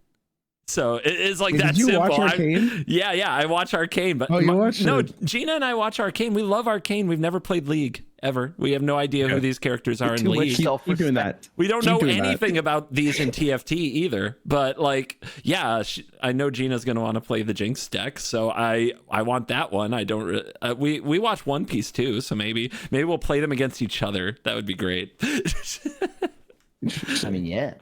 So it's like that simple. Did you watch Arcane? Yeah, I watch Arcane, but you watch it? Gina and I watch Arcane. We love Arcane. We've never played League ever. We have no idea who these characters are in League. Keep doing that. We don't know anything about these in TFT either. But like, yeah, I know Gina's gonna want to play the Jinx deck, so I want that one. I don't. We watch One Piece too, so maybe we'll play them against each other. That would be great. I mean, yeah.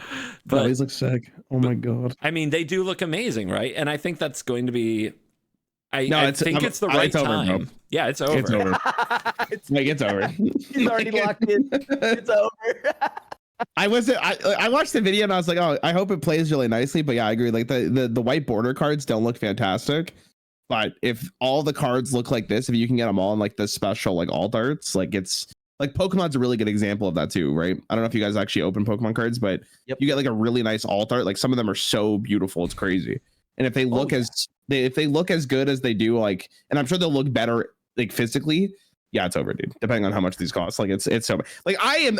But these look sick. Oh my god. I mean, they do look amazing, right? And I think that's going to be. I think it's the right it's over, time. bro. Yeah, it's over. It's over. It's over. He's already locked in. It's over. I watched the video and I was like, oh, I hope it plays really nicely. But yeah, I agree. Like the white border cards don't look fantastic. But if all the cards look like this, if you can get them all in like the special like alt arts, like it's like Pokemon's a really good example of that too, right? I don't know if you guys actually open Pokemon cards, but you get like a really nice alt art. Like some of them are so beautiful, it's crazy. And if they look if they look as good as they do, like, and I'm sure they'll look better like physically, yeah, it's over, dude. Depending on how much these cost, like it's so like I'm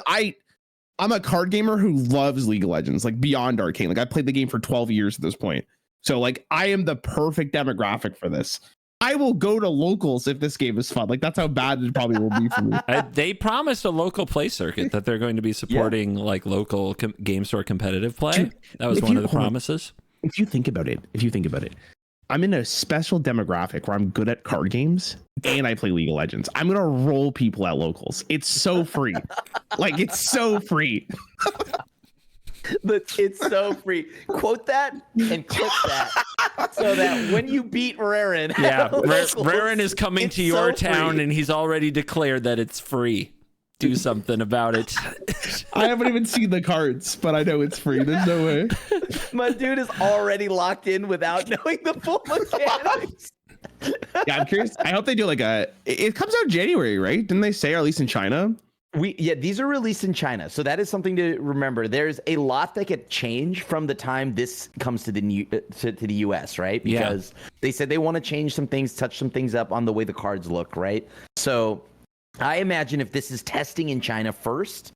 a card gamer who loves League of Legends, like beyond Arcane. Like I played the game for 12 years at this point, so like I am the perfect demographic for this. I will go to locals if this game is fun. Like that's how bad it probably will be for me. They promised a local play circuit that they're going to be supporting like local game store competitive play. That was one of the promises. If you think about it, I'm in a special demographic where I'm good at card games and I play League of Legends. I'm gonna roll people at locals. It's so free. Like it's so free. It's so free. Quote that and clip that so that when you beat Rarran, Rarran is coming to your town and he's already declared that it's free. Do something about it. I haven't even seen the cards, but I know it's free. There's no way. My dude is already locked in without knowing the full mechanics. Yeah, I'm curious. I hope they do like it comes out January, right? Didn't they say, or at least in China? These are released in China, so that is something to remember. There's a lot that could change from the time this comes to the US, right? Because they said they want to change some things, touch some things up on the way the cards look, right? So I imagine if this is testing in China first,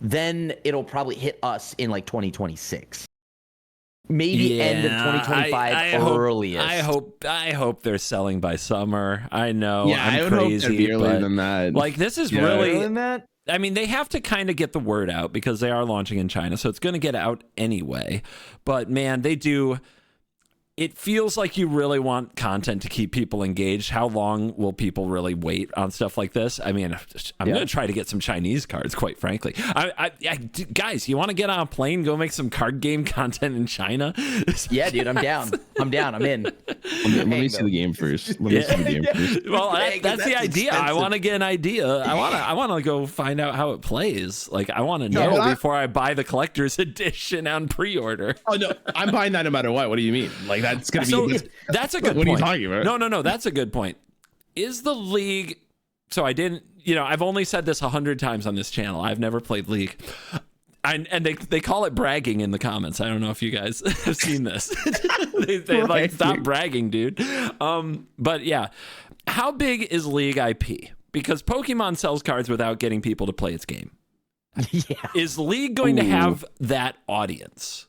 then it'll probably hit us in like 2026. Maybe end of 2025 earliest. I hope they're selling by summer. I know. Yeah, I'm I would crazy, hope that'd be earlier than that. Like this is really. Earlier than that? I mean, they have to kind of get the word out because they are launching in China, so it's going to get out anyway. But man, they do. It feels like you really want content to keep people engaged. How long will people really wait on stuff like this? I mean, I'm going to try to get some Chinese cards, quite frankly. Guys, you want to get on a plane, go make some card game content in China? Yeah, dude, I'm down. I'm in. Let me see the game first. Well, that's the idea. Expensive. I want to get an idea. I want to go find out how it plays. Like, I want to know before I buy the collector's edition on pre-order. Oh, no, I'm buying that no matter what. What do you mean? Like, that's gonna be. That's a good point. What are you talking about? No. That's a good point. Is the League? So I didn't. I've only said this 100 times on this channel. I've never played League, and they call it bragging in the comments. I don't know if you guys have seen this. they like stop bragging, dude. But yeah, how big is League IP? Because Pokemon sells cards without getting people to play its game. Yeah. Is League going to have that audience?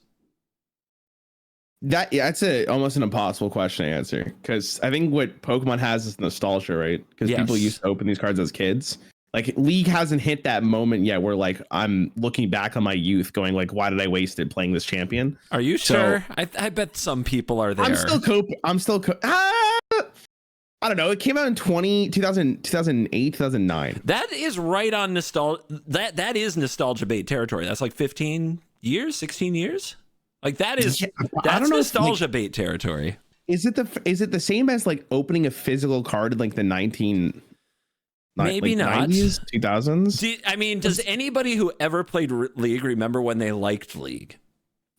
That's almost an impossible question to answer, because I think what Pokemon has is nostalgia, right? Because people used to open these cards as kids. Like League hasn't hit that moment yet where like I'm looking back on my youth going like, why did I waste it playing this champion? Are you sure? I bet some people are there. I'm still I don't know. It came out in 2008, 2009. That is right on nostalgia. That is nostalgia bait territory. That's like 15 years, 16 years. Like that's nostalgia bait territory. Is it the same as like opening a physical card in like the maybe not 90s, 2000s? Does anybody who ever played League remember when they liked League?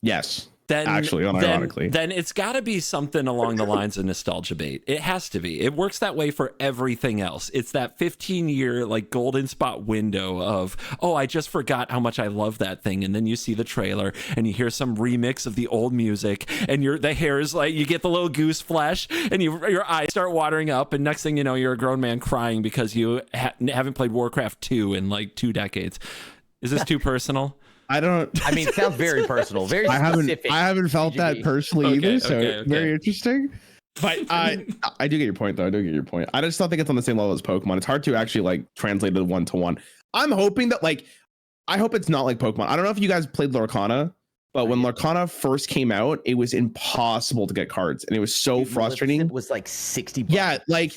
Yes. Unironically. Then it's got to be something along the lines of nostalgia bait. It has to be. It works that way for everything else. It's that 15-year like golden spot window of, oh, I just forgot how much I love that thing, and then you see the trailer and you hear some remix of the old music, and the hair is like, you get the little goose flesh, and your eyes start watering up, and next thing you know, you're a grown man crying because you haven't played Warcraft 2 in like 2 decades. Is this too personal? It sounds very personal, very specific. I haven't felt that personally either, so very interesting. But I do get your point, though. I just don't think it's on the same level as Pokemon. It's hard to actually like translate it 1-to-1. I'm hoping that I hope it's not like Pokemon. I don't know if you guys played Lorcana, but when Lorcana first came out, it was impossible to get cards, and it was so frustrating. It was like $60. Yeah, like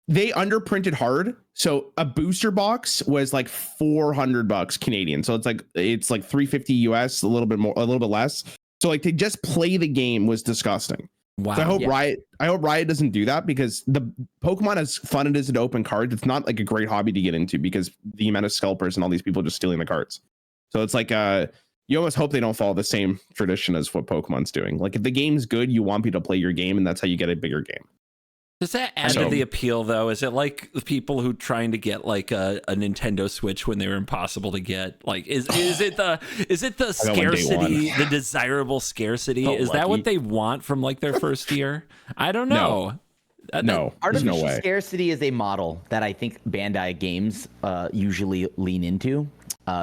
they underprinted hard. So a booster box was like $400 Canadian. So it's like $350 US, a little bit more, a little bit less. So like to just play the game was disgusting. Wow. So I hope Riot doesn't do that, because the Pokemon, as fun it is to open cards, it's not like a great hobby to get into because the amount of scalpers and all these people just stealing the cards. So it's like you almost hope they don't follow the same tradition as what Pokemon's doing. Like if the game's good, you want people to play your game, and that's how you get a bigger game. Does that add to the appeal, though? Is it like the people who trying to get like a Nintendo Switch when they were impossible to get? Like, is it the scarcity, the desirable scarcity? Is that what they want from like their first year? I don't know. No, artificial no way. Scarcity is a model that I think Bandai games usually lean into.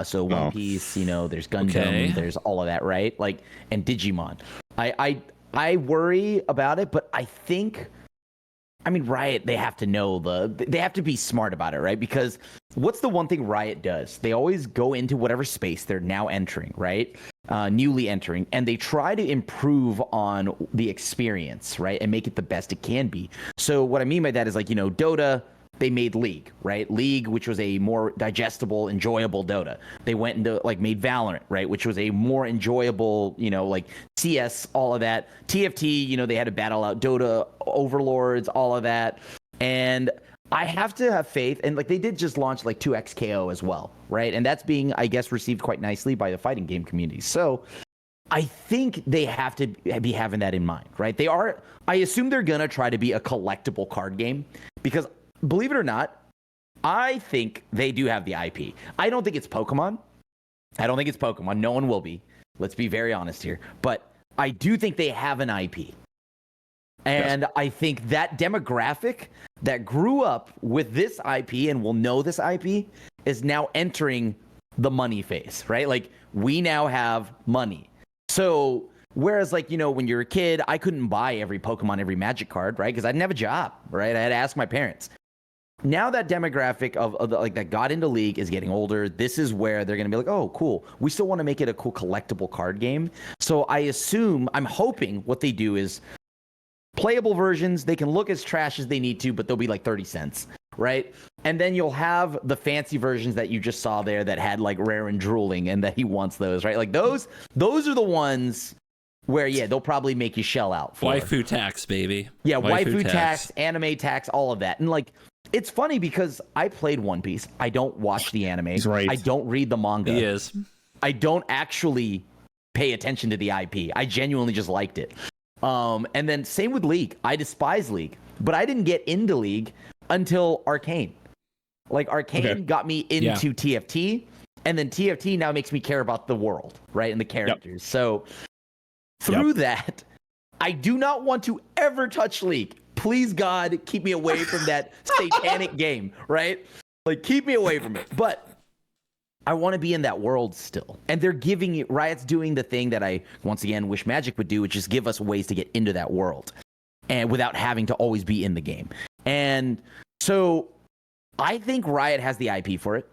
So One Piece, there's Gundam, there's all of that, right? Like, and Digimon. I worry about it, but I think I mean, Riot, they have to know they have to be smart about it, right? Because what's the one thing Riot does? They always go into whatever space they're now entering, right? Newly entering, and they try to improve on the experience, right? And make it the best it can be. So what I mean by that is like, Dota, they made League, right? League, which was a more digestible, enjoyable Dota. They went into made Valorant, right? Which was a more enjoyable, like CS, all of that. TFT, they had to battle out Dota overlords, all of that. And I have to have faith, and they did just launch 2XKO as well, right? And that's being, I guess, received quite nicely by the fighting game community. So I think they have to be having that in mind, right? I assume they're gonna try to be a collectible card game, because believe it or not, I think they do have the IP. I don't think it's Pokemon. No one will be. Let's be very honest here. But I do think they have an IP. And yes. I think that demographic that grew up with this IP and will know this IP is now entering the money phase, right? We now have money. So whereas when you're a kid, I couldn't buy every Pokemon, every Magic card, right? Because I didn't have a job, right? I had to ask my parents. Now that demographic of that got into League is getting older. This is where they're going to be oh, cool. We still want to make it a cool collectible card game. So I'm hoping what they do is playable versions. They can look as trash as they need to, but they'll be 30 cents, right? And then you'll have the fancy versions that you just saw there that had Rarran drooling and that he wants those, right? Those are the ones where, they'll probably make you shell out for. Waifu tax, baby. Yeah, waifu tax, anime tax, all of that. And it's funny because I played One Piece. I don't watch the anime. He's right. I don't read the manga. He is. I don't actually pay attention to the IP. I genuinely just liked it. And then same with League. I despise League, but I didn't get into League until Arcane. Arcane got me into TFT, and then TFT now makes me care about the world, right, and the characters. Yep. So through that, I do not want to ever touch League. Please, God, keep me away from that satanic game, right? Keep me away from it. But I want to be in that world still. And they're giving it, Riot's doing the thing that I, once again, wish Magic would do, which is give us ways to get into that world and without having to always be in the game. And so I think Riot has the IP for it.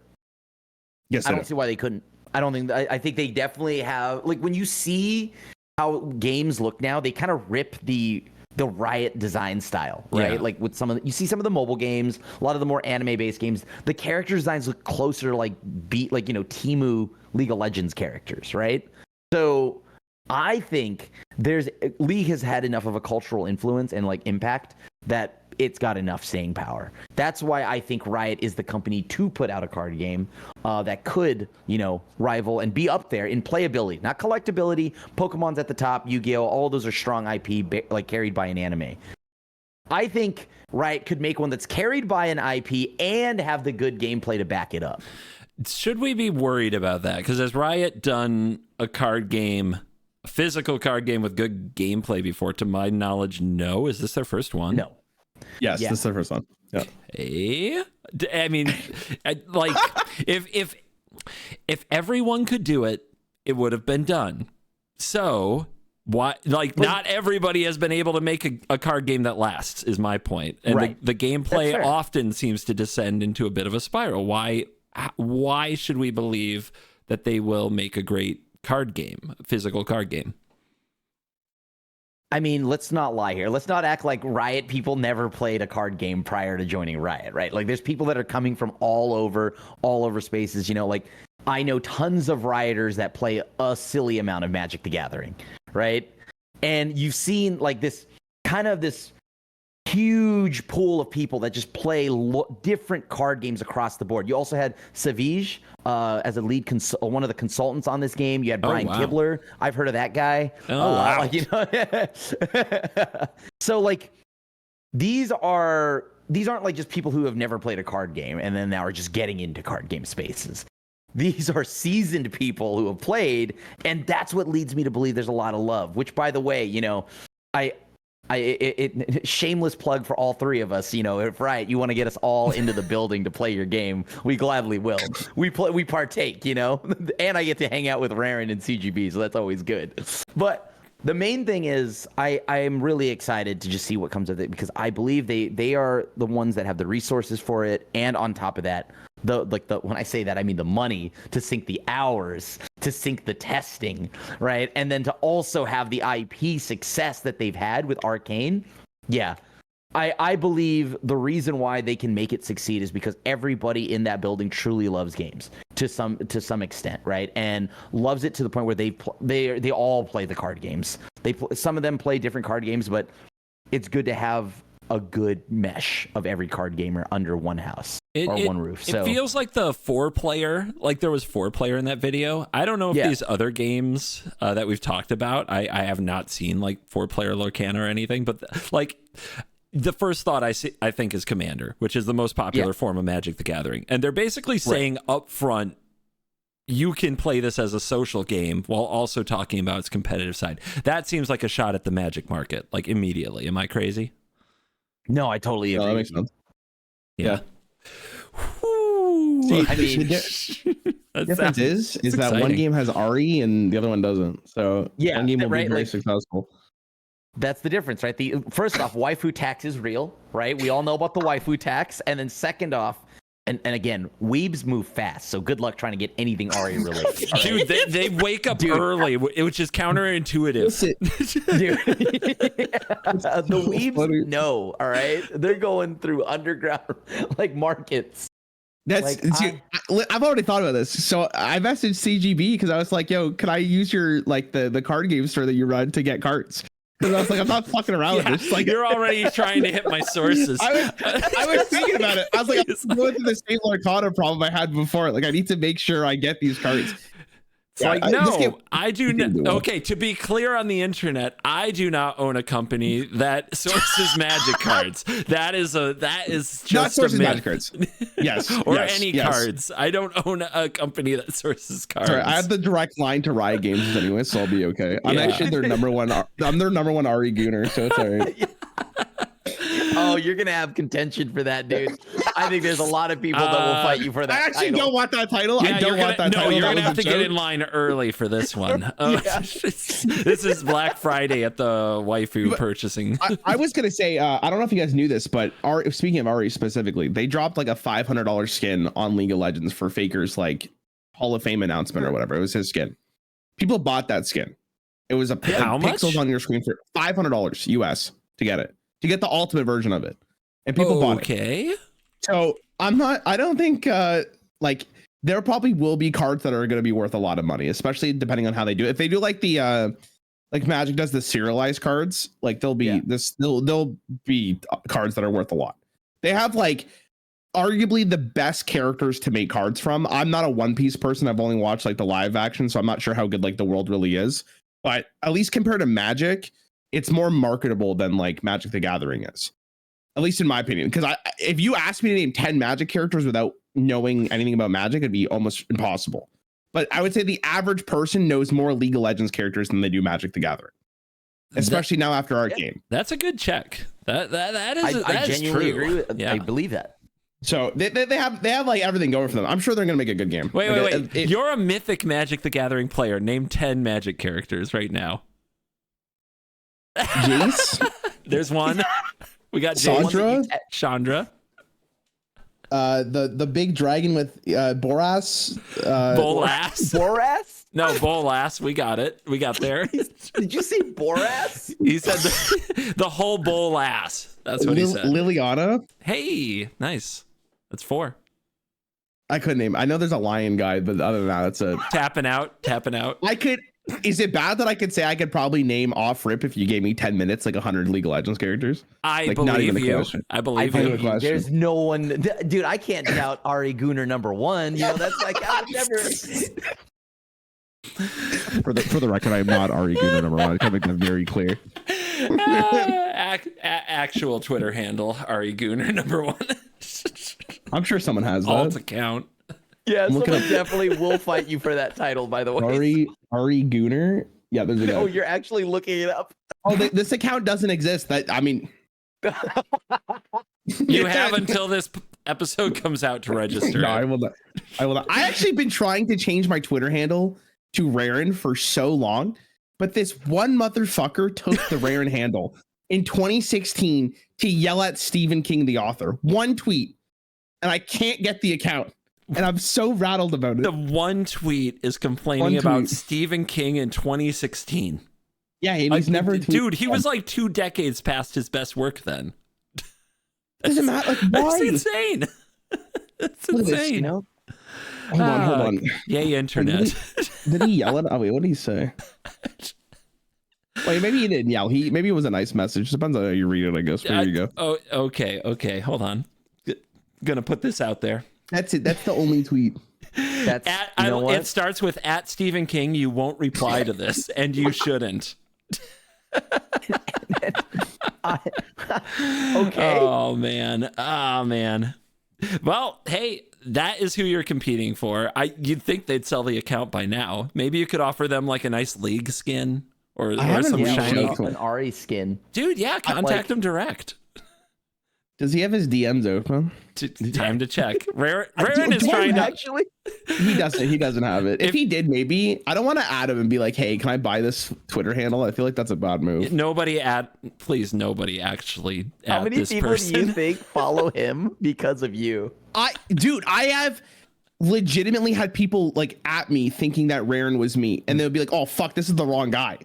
Yes, I don't see why they couldn't. I think they definitely have, when you see how games look now, they kind of rip the Riot design style, right? Yeah. With you see some of the mobile games, a lot of the more anime-based games, the character designs look closer to Temu League of Legends characters, right? So I think League has had enough of a cultural influence and impact that it's got enough staying power. That's why I think Riot is the company to put out a card game that could, rival and be up there in playability, not collectability. Pokemon's at the top, Yu-Gi-Oh, all those are strong IP carried by an anime. I think Riot could make one that's carried by an IP and have the good gameplay to back it up. Should we be worried about that? Because has Riot done a card game, a physical card game with good gameplay before? To my knowledge, no. Is this their first one? No. Yes, this is the first one. Yeah. Hey? I mean, if everyone could do it, it would have been done. So why? Not everybody has been able to make a card game that lasts. Is my point. And right. the gameplay often seems to descend into a bit of a spiral. Why should we believe that they will make a great card game, a physical card game? I mean, let's not lie here. Let's not act like Riot people never played a card game prior to joining Riot, right? There's people that are coming from all over spaces, I know tons of Rioters that play a silly amount of Magic the Gathering, right? And you've seen this huge pool of people that just play different card games across the board. You also had Savige as a lead one of the consultants on this game. You had Brian Kibler. I've heard of that guy. Oh, wow. So these aren't just people who have never played a card game and then now are just getting into card game spaces. These are seasoned people who have played, and that's what leads me to believe there's a lot of love, which, by the way, shameless plug for all three of us. If Riot, you want to get us all into the building to play your game, we gladly will. We partake, and I get to hang out with Rarran and CGB, so that's always good. But The main thing is I am really excited to just see what comes of it, because I believe they are the ones that have the resources for it, and on top of that, when I say that, I mean the money to sink the hours, to sink the testing, right? And then to also have the IP success that they've had with Arcane. Yeah. I believe the reason why they can make it succeed is because everybody in that building truly loves games to some extent, right? And loves it to the point where they all play the card games. Some of them play different card games, but it's good to have a good mesh of every card gamer under one house or one roof. So it feels like the 4-player, like there was 4-player in that video. I don't know if these other games that we've talked about, I have not seen like 4-player Lorcana or anything, but like the first thought I think is Commander, which is the most popular form of Magic the Gathering. And they're basically saying up front, you can play this as a social game while also talking about its competitive side. That seems like a shot at the Magic market, like immediately. Am I crazy? No, I totally agree. That makes sense. Yeah. See, I mean, the difference is that one game has Ari and the other one doesn't. So one game will be very successful. That's the difference, right? First off, waifu tax is real, right? We all know about the waifu tax. And then second off, and again, weebs move fast, so good luck trying to get anything Ari related. Dude, they wake up early, which is counterintuitive. Dude, the weebs know, all right? They're going through underground like markets. That's I've already thought about this. So I messaged CGB because I was like, yo, can I use your like the card game store that you run to get cards? Because I was like, I'm not fucking around with this. Like, you're already trying to hit my sources. I was thinking about it. I was like, I'm going through the same Lorcana problem I had before. Like, I need to make sure I get these cards. It's like, no, I do not. Okay, to be clear on the internet, I do not own a company that sources magic cards. That is just not sources a myth. Magic cards. Yes, or any cards. I don't own a company that sources cards. Sorry, I have the direct line to Riot Games anyway, so I'll be okay. I'm actually their number one. I'm their number one Ari Gooner, so it's all right. Oh, you're gonna have contention for that, dude. I think there's a lot of people that will fight you for that. I actually don't want that title. Yeah, I don't want that title. No, you're gonna have to get in line early for this one. This is Black Friday at the waifu purchasing. I was gonna say, I don't know if you guys knew this, but speaking of Ari specifically, they dropped like a $500 skin on League of Legends for Faker's like Hall of Fame announcement or whatever. It was his skin. People bought that skin. It was how much? Pixels on your screen for $500 US to get it. To get the ultimate version of it, and people bought it. Okay. So I don't think like there probably will be cards that are going to be worth a lot of money, especially depending on how they do it. If they do like the like Magic does the serialized cards, like there'll be there'll be cards that are worth a lot. They have like arguably the best characters to make cards from. I'm not a One Piece person. I've only watched like the live action, so I'm not sure how good like the world really is. But at least compared to Magic, it's more marketable than like Magic the Gathering is, at least in my opinion. Because if you ask me to name 10 Magic characters without knowing anything about Magic, it'd be almost impossible. But I would say the average person knows more League of Legends characters than they do Magic the Gathering, especially now after Arcane. That's a good check. That is. I genuinely true. agree with. Yeah. I believe that. So they have like everything going for them. I'm sure they're gonna make a good game. Wait. You're a mythic Magic the Gathering player. Name 10 Magic characters right now. Jace. There's one. We got Sandra. Chandra. The big dragon with Boras. Bolas. Boras? No, Bolas. We got it. We got there. Did you say Boras? He said the whole Bolas. That's what he said. Liliana. Hey, nice. That's 4. I couldn't name. I know there's a lion guy, but other than that, it's a tapping out. I could. Is it bad that I could say I could probably name off rip if you gave me 10 minutes, like 100 League of Legends characters? I believe you. I believe you. There's no one, dude. I can't doubt Ari Gooner #1. You know, that's like I would never. For the record, I'm not Ari Gooner #1. I can make that very clear. Actual Twitter handle Ari Gooner #1. I'm sure someone has that. Alt account. Yeah, someone definitely will fight you for that title, by the way. Ari Gooner. Yeah, there's a guy. Oh, you're actually looking it up. Oh, this account doesn't exist. I mean, you have until this episode comes out to register. No, I will not. I actually been trying to change my Twitter handle to Rarran for so long, but this one motherfucker took the Rarran handle in 2016 to yell at Stephen King, the author. One tweet, and I can't get the account. And I'm so rattled about it. The one tweet is complaining about Stephen King in 2016. Yeah, and he's never... Dude, he was like 2 decades past his best work then. Doesn't matter. Like, why? That's insane. That's insane. This, you know? Hold on. Yay, internet. Did he yell at... Oh, wait, what did he say? Wait, maybe he didn't yell. Maybe it was a nice message. Depends on how you read it, I guess. There you go. Oh, okay. Hold on. Gonna put this out there. That's it. That's the only tweet. It starts with at Stephen King. You won't reply to this, and you shouldn't. Okay. Oh man. Well, hey, that is who you're competing for. You'd think they'd sell the account by now. Maybe you could offer them like a nice league skin or some shiny an Ari skin. Dude, yeah, contact him direct. Does he have his DMs open? Time to check. Rarran is trying to... Actually, he doesn't have it. If he did, maybe. I don't want to add him and be like, hey, can I buy this Twitter handle? I feel like that's a bad move. Nobody actually add how many this people person. do you think follow him because of you? I have legitimately had people like at me thinking that Rarran was me, and they'll be like, oh fuck, this is the wrong guy.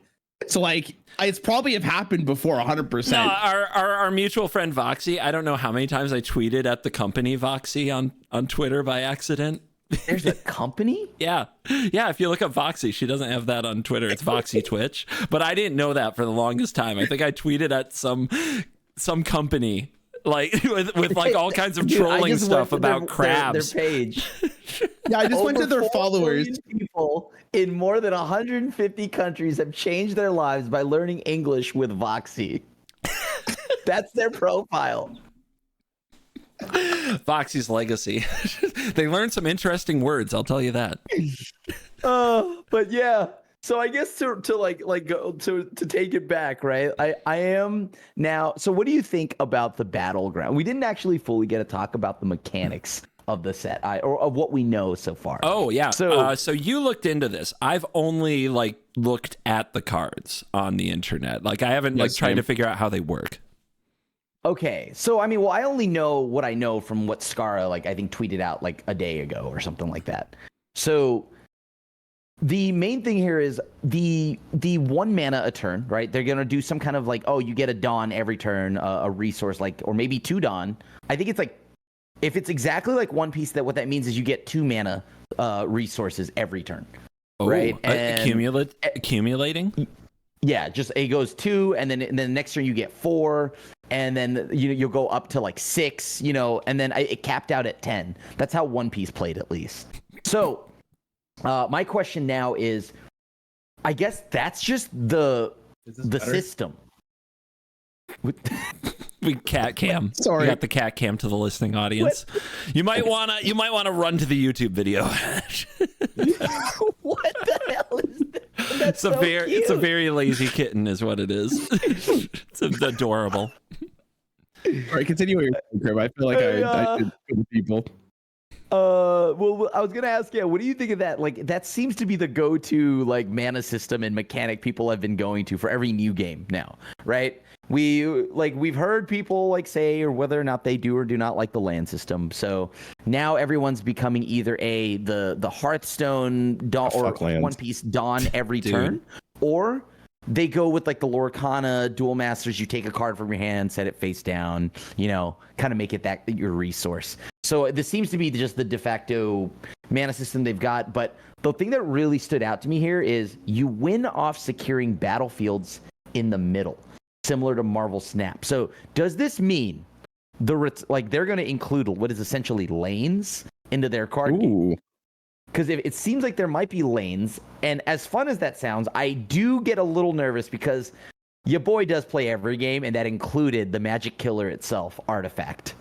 So like, it's probably have happened before 100%. No, our mutual friend Voxy, I don't know how many times I tweeted at the company Voxy on Twitter by accident. There's a company? Yeah. If you look up Voxy, she doesn't have that on Twitter. It's Voxy Twitch. But I didn't know that for the longest time. I think I tweeted at some company like with like all kinds of trolling stuff about crabs. Their page. Yeah, I just went to their followers. People in more than 150 countries have changed their lives by learning English with Voxy. That's their profile. Voxy's legacy. They learned some interesting words, I'll tell you that. But yeah. So I guess to take it back, right? I am now. So what do you think about the battleground? We didn't actually fully get to talk about the mechanics of the set, or of what we know so far. Oh yeah. So you looked into this. I've only looked at the cards on the internet. Like I haven't tried to figure out how they work. Okay. So I mean, well, I only know what I know from what Skara I think tweeted out like a day ago or something like that. So the main thing here is the 1 mana a turn, right? They're gonna do some kind of you get a Dawn every turn, a resource or maybe 2 Dawn. I think it's if it's exactly like One Piece, what that means is you get 2 mana resources every turn, right? And accumulating. Yeah, just it goes 2, and then next turn you get 4, and then you'll go up to 6, and then it capped out at 10. That's how One Piece played, at least. So. My question now is, I guess that's just the system. We cat cam. Sorry, we got the cat cam to the listening audience. What? You might wanna run to the YouTube video. What the hell is that? It's a very lazy kitten, is what it is. It's adorable. All right, continue your Crim. I feel like I did for the people. Well, I was gonna ask, what do you think of that? That seems to be the go-to mana system and mechanic people have been going to for every new game now, right? We've heard people say or whether or not they do or do not like the land system. So now everyone's becoming either the Hearthstone Dawn or One Piece Dawn every turn, or they go with the Lorcana Duel Masters. You take a card from your hand, set it face down, kind of make it that your resource. So this seems to be just the de facto mana system they've got. But the thing that really stood out to me here is you win off securing battlefields in the middle, similar to Marvel Snap. So does this mean they're going to include what is essentially lanes into their card game? Because it seems like there might be lanes, and as fun as that sounds, I do get a little nervous because your boy does play every game, and that included the Magic Killer itself, Artifact.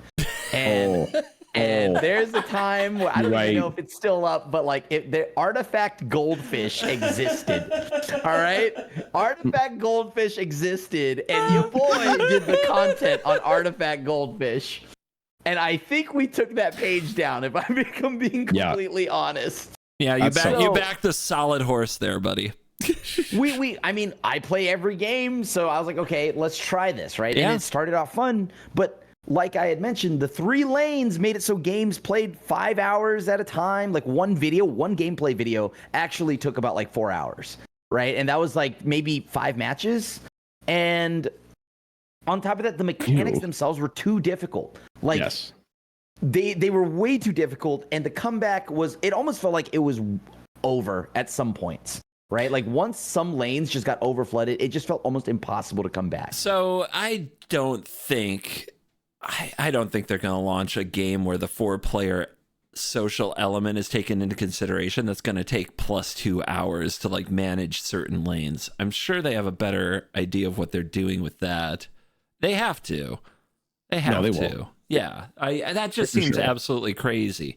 And there's a time where I don't even know if it's still up, but the Artifact Goldfish existed. All right, Artifact Goldfish existed, and your boy did the content on Artifact Goldfish. And I think we took that page down, if I'm being completely honest. Yeah, you backed the solid horse there, buddy. I mean, I play every game, so I was like, okay, let's try this, right? Yeah. And it started off fun, but like I had mentioned, the 3 lanes made it so games played 5 hours at a time. Like one gameplay video actually took about like 4 hours, right? And that was like maybe 5 matches. And on top of that, the mechanics themselves were too difficult. Like, yes. They were way too difficult, and the comeback it almost felt like it was over at some points, right? Like once some lanes just got overflooded, it just felt almost impossible to come back. So I don't think they're going to launch a game where the 4-player social element is taken into consideration. That's going to take plus 2 hours to like manage certain lanes. I'm sure they have a better idea of what they're doing with that. They have to. They have to. Won't. Yeah, that just seems absolutely crazy.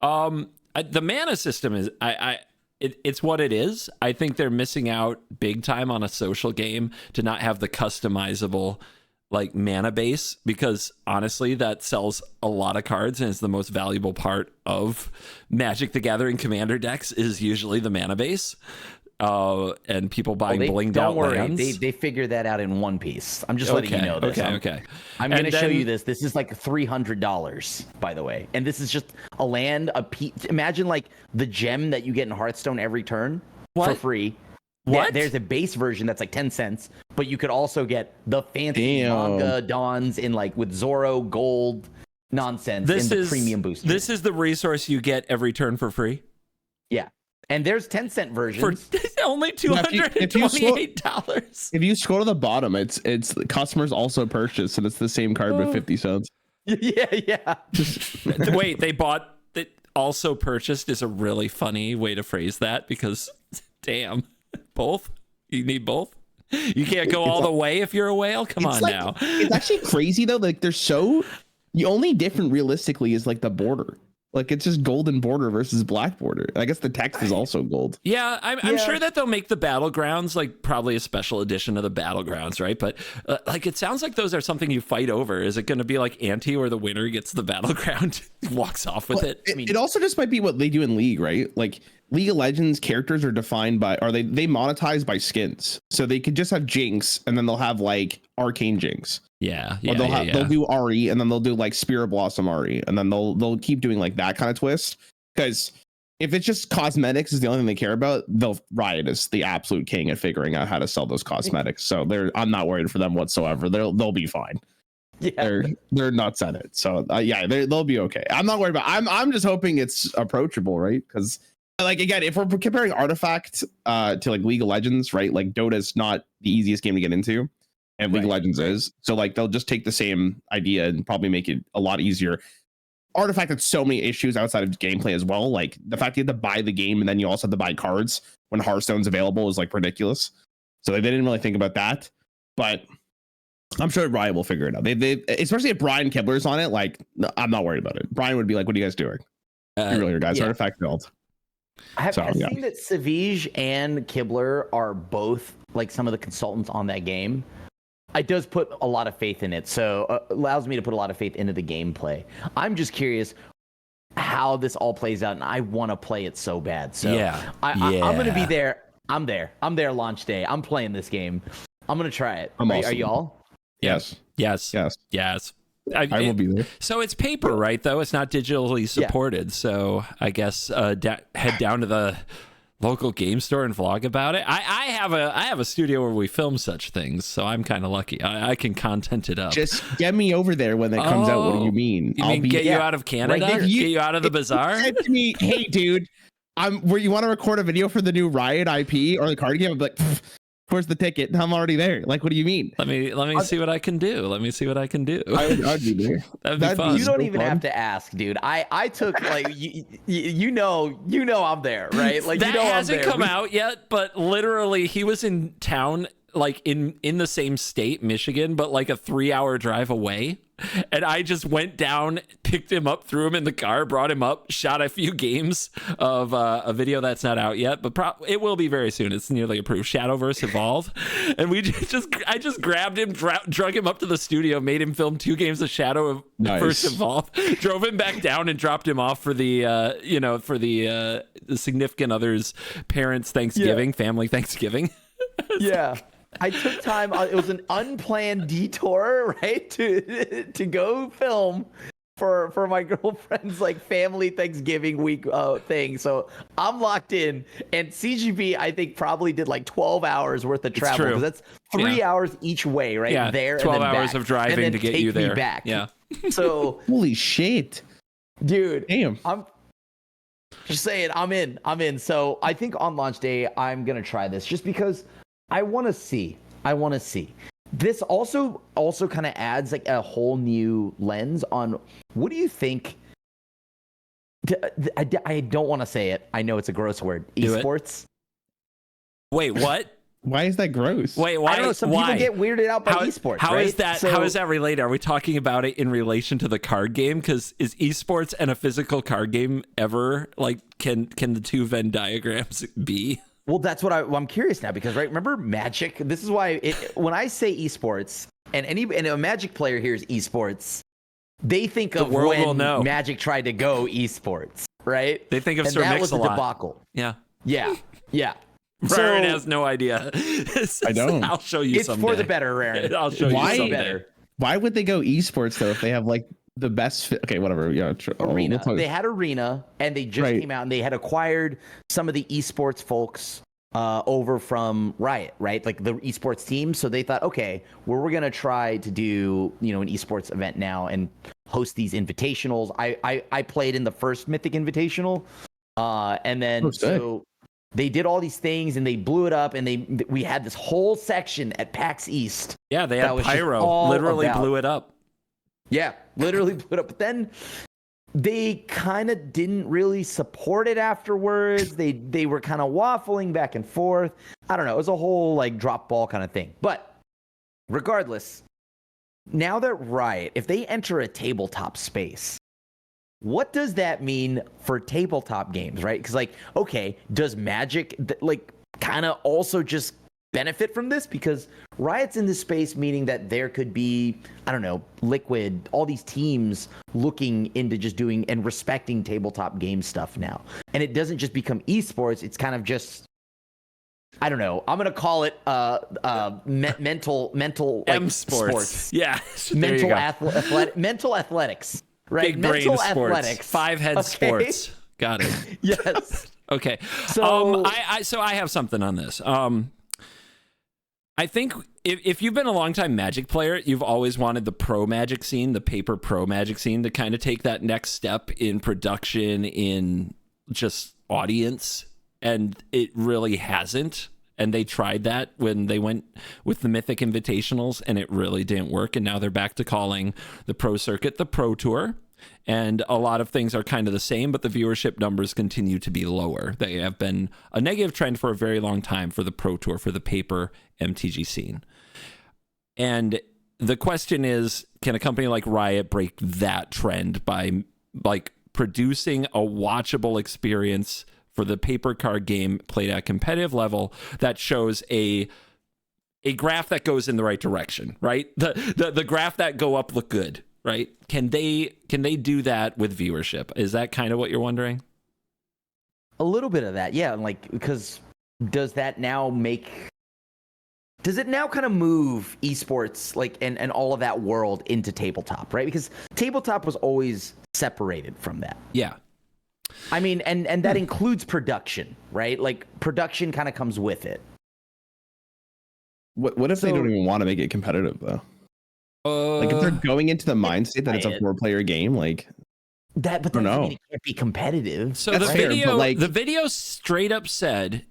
The mana system is it's what it is. I think they're missing out big time on a social game to not have the customizable like mana base, because honestly that sells a lot of cards and is the most valuable part of Magic the Gathering Commander decks is usually the mana base. And people buying blinged out lands. They figured that out in One Piece. I'm just letting you know this. Okay. I'm going to show you this. This is like $300, by the way. And this is just a land, imagine like the gem that you get in Hearthstone every turn for free. What? There's a base version that's like 10 cents, but you could also get the fancy manga dons in like with Zoro gold nonsense in the premium booster. This is the resource you get every turn for free? Yeah. And there's 10-cent versions for only $228. If you scroll to the bottom, it's customers also purchased, and it's the same card with 50 cents. Yeah. Wait, they also purchased is a really funny way to phrase that, because damn, both? You need both? You can't go all the way if you're a whale? Come on now. It's actually crazy though. Like the only different realistically is like the border. Like it's just golden border versus black border. I guess the text is also gold. Yeah, I'm sure that they'll make the battlegrounds like probably a special edition of the battlegrounds, right? But like it sounds like those are something you fight over. Is it going to be like ante where the winner gets the battleground, walks off with it? It also just might be what they do in League, right? Like League of Legends characters are defined by, they monetize by skins. So they could just have Jinx, and then they'll have like Arcane Jinx. Or they'll do Ari, and then they'll do like Spirit Blossom Ari, and then they'll keep doing like that kind of twist. Because if it's just cosmetics is the only thing they care about, Riot is the absolute king at figuring out how to sell those cosmetics. So I'm not worried for them whatsoever. They'll be fine. Yeah, they're nuts at it. So they'll be okay. I'm not worried about. I'm just hoping it's approachable, right? Because like again, if we're comparing Artifact to like League of Legends, right? Like Dota's not the easiest game to get into. And League of Legends is. So like they'll just take the same idea and probably make it a lot easier. Artifact had so many issues outside of gameplay as well. Like the fact you have to buy the game and then you also have to buy cards when Hearthstone's available is like ridiculous. So they didn't really think about that. But I'm sure Riot will figure it out. They especially if Brian Kibler's on it, like I'm not worried about it. Brian would be like, what are you guys doing? You really, guys, Artifact build. I've seen that Savige and Kibler are both like some of the consultants on that game. It does put a lot of faith in it, so allows me to put a lot of faith into the gameplay. I'm just curious how this all plays out, and I want to play it so bad. So I'm going to be there. I'm there launch day. I'm playing this game. I'm going to try it. Are y'all? Yes. I will be there. So it's paper, right, though? It's not digitally supported. So I guess head down to the local game store and vlog about it. I have a studio where we film such things, so I'm kind of lucky. I can content it up. Just get me over there when it comes out. What do you mean? I'll get you out of Canada? Right, get you out of the Bazaar? Said to me, hey, dude, where you want to record a video for the new Riot IP or the card game? I'm like, where's the ticket? I'm already there. Like, what do you mean? Let me see what I can do. I'd be there. That'd be fun. You don't even have to ask, dude. I took like you know I'm there, right? Like that hasn't come out yet, but literally he was in town, like in the same state, Michigan, but like a 3-hour drive away. And I just went down, picked him up, threw him in the car, brought him up, shot a few games of a video that's not out yet, but it will be very soon. It's nearly approved. Shadowverse Evolve. And I just grabbed him, drug him up to the studio, made him film 2 games of Shadowverse Evolve, drove him back down and dropped him off for the significant other's parents' Thanksgiving, family Thanksgiving. Yeah. I took time. It was an unplanned detour, right, to go film for my girlfriend's like family Thanksgiving week thing. So I'm locked in, and CGB I think probably did like 12 hours worth of travel, because that's 3 hours each way, right? Yeah, there, 12 and then hours back, of driving and then to get you there. Back. Yeah. So holy shit, dude. Damn. I'm just saying, I'm in. So I think on launch day I'm gonna try this just because I want to see. This also kind of adds like a whole new lens on what do you think. I don't want to say it. I know it's a gross word. Esports. Wait, what? Why is that gross? Wait, why? I don't know. Some people get weirded out by esports. How right? is that? How is that related? Are we talking about it in relation to the card game? Because is esports and a physical card game ever like can the two Venn diagrams be? Well, that's what I'm curious now, because right, remember Magic? This is why when I say esports and a Magic player hears esports, they think of when Magic tried to go esports, right? They think of and Sir that Mix was a debacle. Yeah. Rarran has no idea. I don't. I'll show you. It's someday. for the better, Rarran. I'll show you someday. Why would they go esports though if they have like the best okay, whatever. Yeah, Arena. They had Arena, and they just came out, and they had acquired some of the esports folks over from Riot, right? Like the esports team. So they thought, okay, well, we're gonna try to do an esports event now and host these invitationals. I played in the first Mythic Invitational, and then so they did all these things and they blew it up, and we had this whole section at PAX East. Yeah, they had pyro, literally blew it up. Yeah, literally blew it up. But then they kind of didn't really support it afterwards. They were kind of waffling back and forth. I don't know. It was a whole like drop ball kind of thing. But regardless, now that Riot, if they enter a tabletop space, what does that mean for tabletop games, right? Because like, okay, does Magic like kind of also just benefit from this? Because Riot's in this space, meaning that there could be, I don't know, Liquid, all these teams looking into just doing and respecting tabletop game stuff now. And it doesn't just become esports, it's kind of just, I don't know, I'm going to call it mental like, sports. Yeah. Mental athletics, right? Big mental brain athletics. Sports. 5-head sports. Got it. Yes. Okay. So I have something on this. I think if you've been a longtime Magic player, you've always wanted the pro Magic scene, the paper pro Magic scene, to kind of take that next step in production, in just audience, and it really hasn't. And they tried that when they went with the Mythic Invitationals, and it really didn't work. And now they're back to calling the pro circuit the Pro Tour. And a lot of things are kind of the same, but the viewership numbers continue to be lower. They have been a negative trend for a very long time for the Pro Tour, for the paper MTG scene. And the question is, can a company like Riot break that trend by like producing a watchable experience for the paper card game played at competitive level that shows a graph that goes in the right direction, right? The graph that go up look good, right? Can they do that with viewership? Is that kind of what you're wondering? A little bit of that, yeah. Like, because does it now kind of move esports like and all of that world into tabletop, right? Because tabletop was always separated from that. Yeah. I mean, and that includes production, right? Like production kind of comes with it. What if they don't even want to make it competitive though? Like if they're going into the mind state that it's a 4-player game, like that, but that doesn't mean it can't be competitive. So the video straight up said,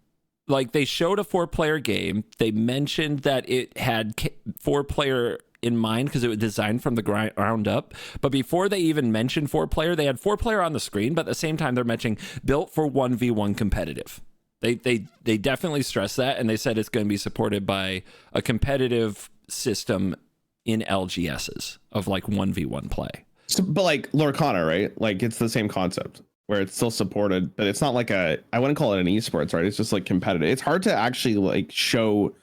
like, they showed a 4-player game. They mentioned that it had 4-player in mind because it was designed from the ground up. But before they even mentioned 4-player, they had 4-player on the screen. But at the same time, they're mentioning built for 1v1 competitive. They definitely stress that, and they said it's going to be supported by a competitive system in LGSs of like 1v1 play. So, but like Lorcana, right? Like it's the same concept where it's still supported, but it's not like I wouldn't call it an esports, right? It's just like competitive. It's hard to actually like show.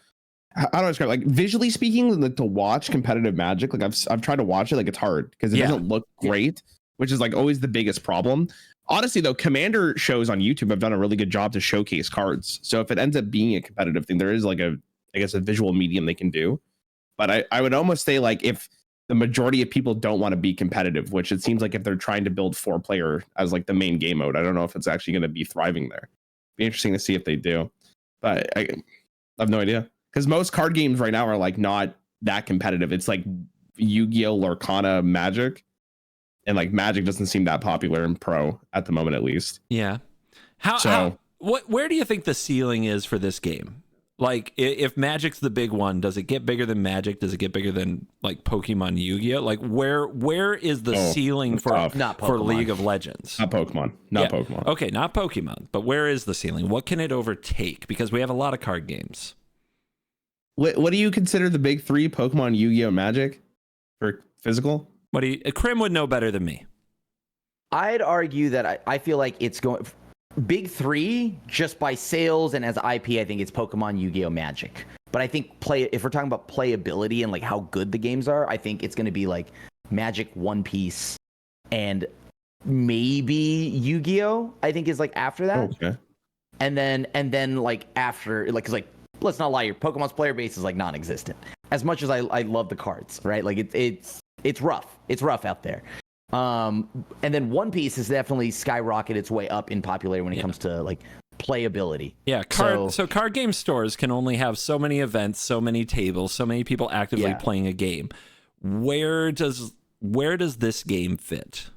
How do I describe it? Like visually speaking, like to watch competitive Magic, like I've tried to watch it, like it's hard because it doesn't look great, which is like always the biggest problem. Honestly, though, Commander shows on YouTube have done a really good job to showcase cards. So if it ends up being a competitive thing, there is like a visual medium they can do. But I would almost say like if the majority of people don't want to be competitive, which it seems like if they're trying to build 4-player as like the main game mode, I don't know if it's actually going to be thriving there. Be interesting to see if they do. But I have no idea. Because most card games right now are like not that competitive. It's like Yu-Gi-Oh, Lorcana, Magic. And like Magic doesn't seem that popular in pro at the moment, at least. Yeah. Where do you think the ceiling is for this game? Like if Magic's the big one, does it get bigger than Magic? Does it get bigger than like Pokemon, Yu-Gi-Oh? Like where is the ceiling for League of Legends? Not Pokemon. Pokemon. Okay, not Pokemon. But where is the ceiling? What can it overtake? Because we have a lot of card games. What do you consider the big three? Pokemon, Yu-Gi-Oh, Magic for physical? Crim would know better than me. I'd argue that I feel like it's going big three just by sales and as IP. I think it's Pokemon, Yu-Gi-Oh, Magic. But I think if we're talking about playability and like how good the games are, I think it's going to be like Magic, One Piece, and maybe Yu-Gi-Oh. I think is like after that. Okay. And then like after like, 'cause like let's not lie, your Pokemon's player base is like non-existent. As much as I love the cards, right? Like it's rough. It's rough out there. And then One Piece has definitely skyrocketed its way up in popularity when it comes to like playability. Yeah, so card game stores can only have so many events, so many tables, so many people actively playing a game. Where does this game fit?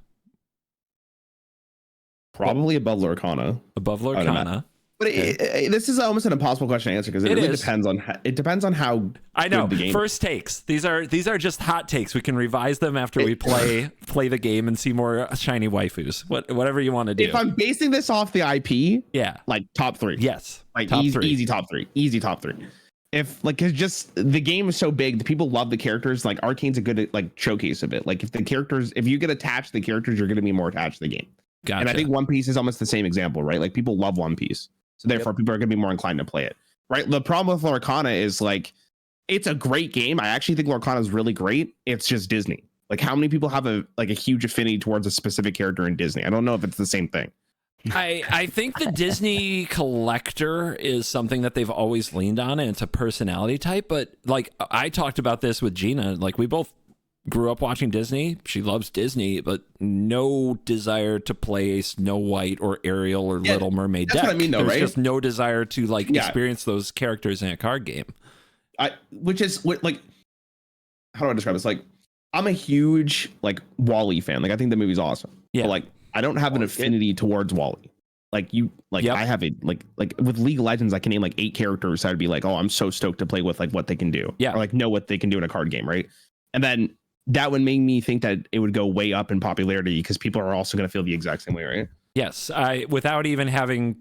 Probably above Lorcana. Above Lorcana. But this is almost an impossible question to answer because it really depends on how I know. Good the game First takes. These are just hot takes. We can revise them after we play the game and see more shiny waifus. Whatever you want to do. If I'm basing this off the IP, like top 3. Yes, like easy top 3. Easy top 3. If like it's just the game is so big, the people love the characters. Like Arcane's a good like showcase of it. Like if you get attached to the characters, you're going to be more attached to the game. Gotcha. And I think One Piece is almost the same example, right? Like people love One Piece. So therefore, people are going to be more inclined to play it, right? The problem with Lorcana is like, it's a great game. I actually think Lorcana is really great. It's just Disney. Like, how many people have a huge affinity towards a specific character in Disney? I don't know if it's the same thing. I think the Disney collector is something that they've always leaned on, and it's a personality type. But like I talked about this with Gina, like we both grew up watching Disney. She loves Disney, but no desire to play Snow White or Ariel or Little Mermaid deck. That's what I mean, though, There's right? just no desire to like experience those characters in a card game. Which is what, like, how do I describe this? Like, I'm a huge like Wall-E fan. Like, I think the movie's awesome. Yeah. But, like, I don't have an affinity towards Wall-E. Like I have a like with League of Legends, I can name like 8 characters. I'd be like, oh, I'm so stoked to play with like what they can do. Yeah. Or like know what they can do in a card game, right? And then that would make me think that it would go way up in popularity because people are also going to feel the exact same way, right? Yes, without even having,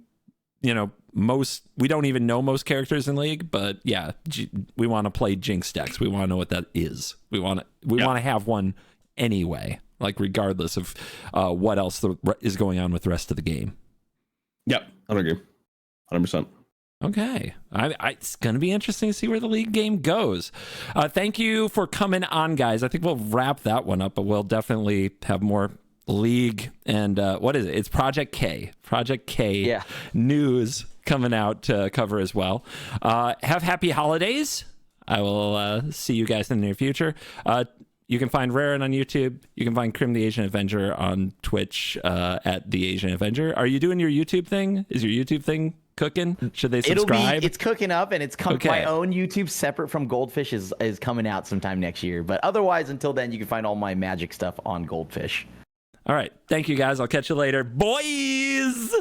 we don't even know most characters in League, but yeah, we want to play Jinx decks. We want to know what that is. We want to have one anyway, like regardless of what else is going on with the rest of the game. Yep, I agree, 100%. Okay. It's going to be interesting to see where the League game goes. Thank you for coming on, guys. I think we'll wrap that one up, but we'll definitely have more League and what is it? It's Project K news coming out to cover as well. Have happy holidays. I will see you guys in the near future. You can find Rarran on YouTube. You can find Crim the Asian Avenger on Twitch at the Asian Avenger. Are you doing your YouTube thing? Is your YouTube thing cooking? Should they subscribe? It's cooking up, and it's coming. Okay. My own YouTube separate from Goldfish is coming out sometime next year. But otherwise, until then, you can find all my Magic stuff on Goldfish. All right. Thank you, guys. I'll catch you later. Boys!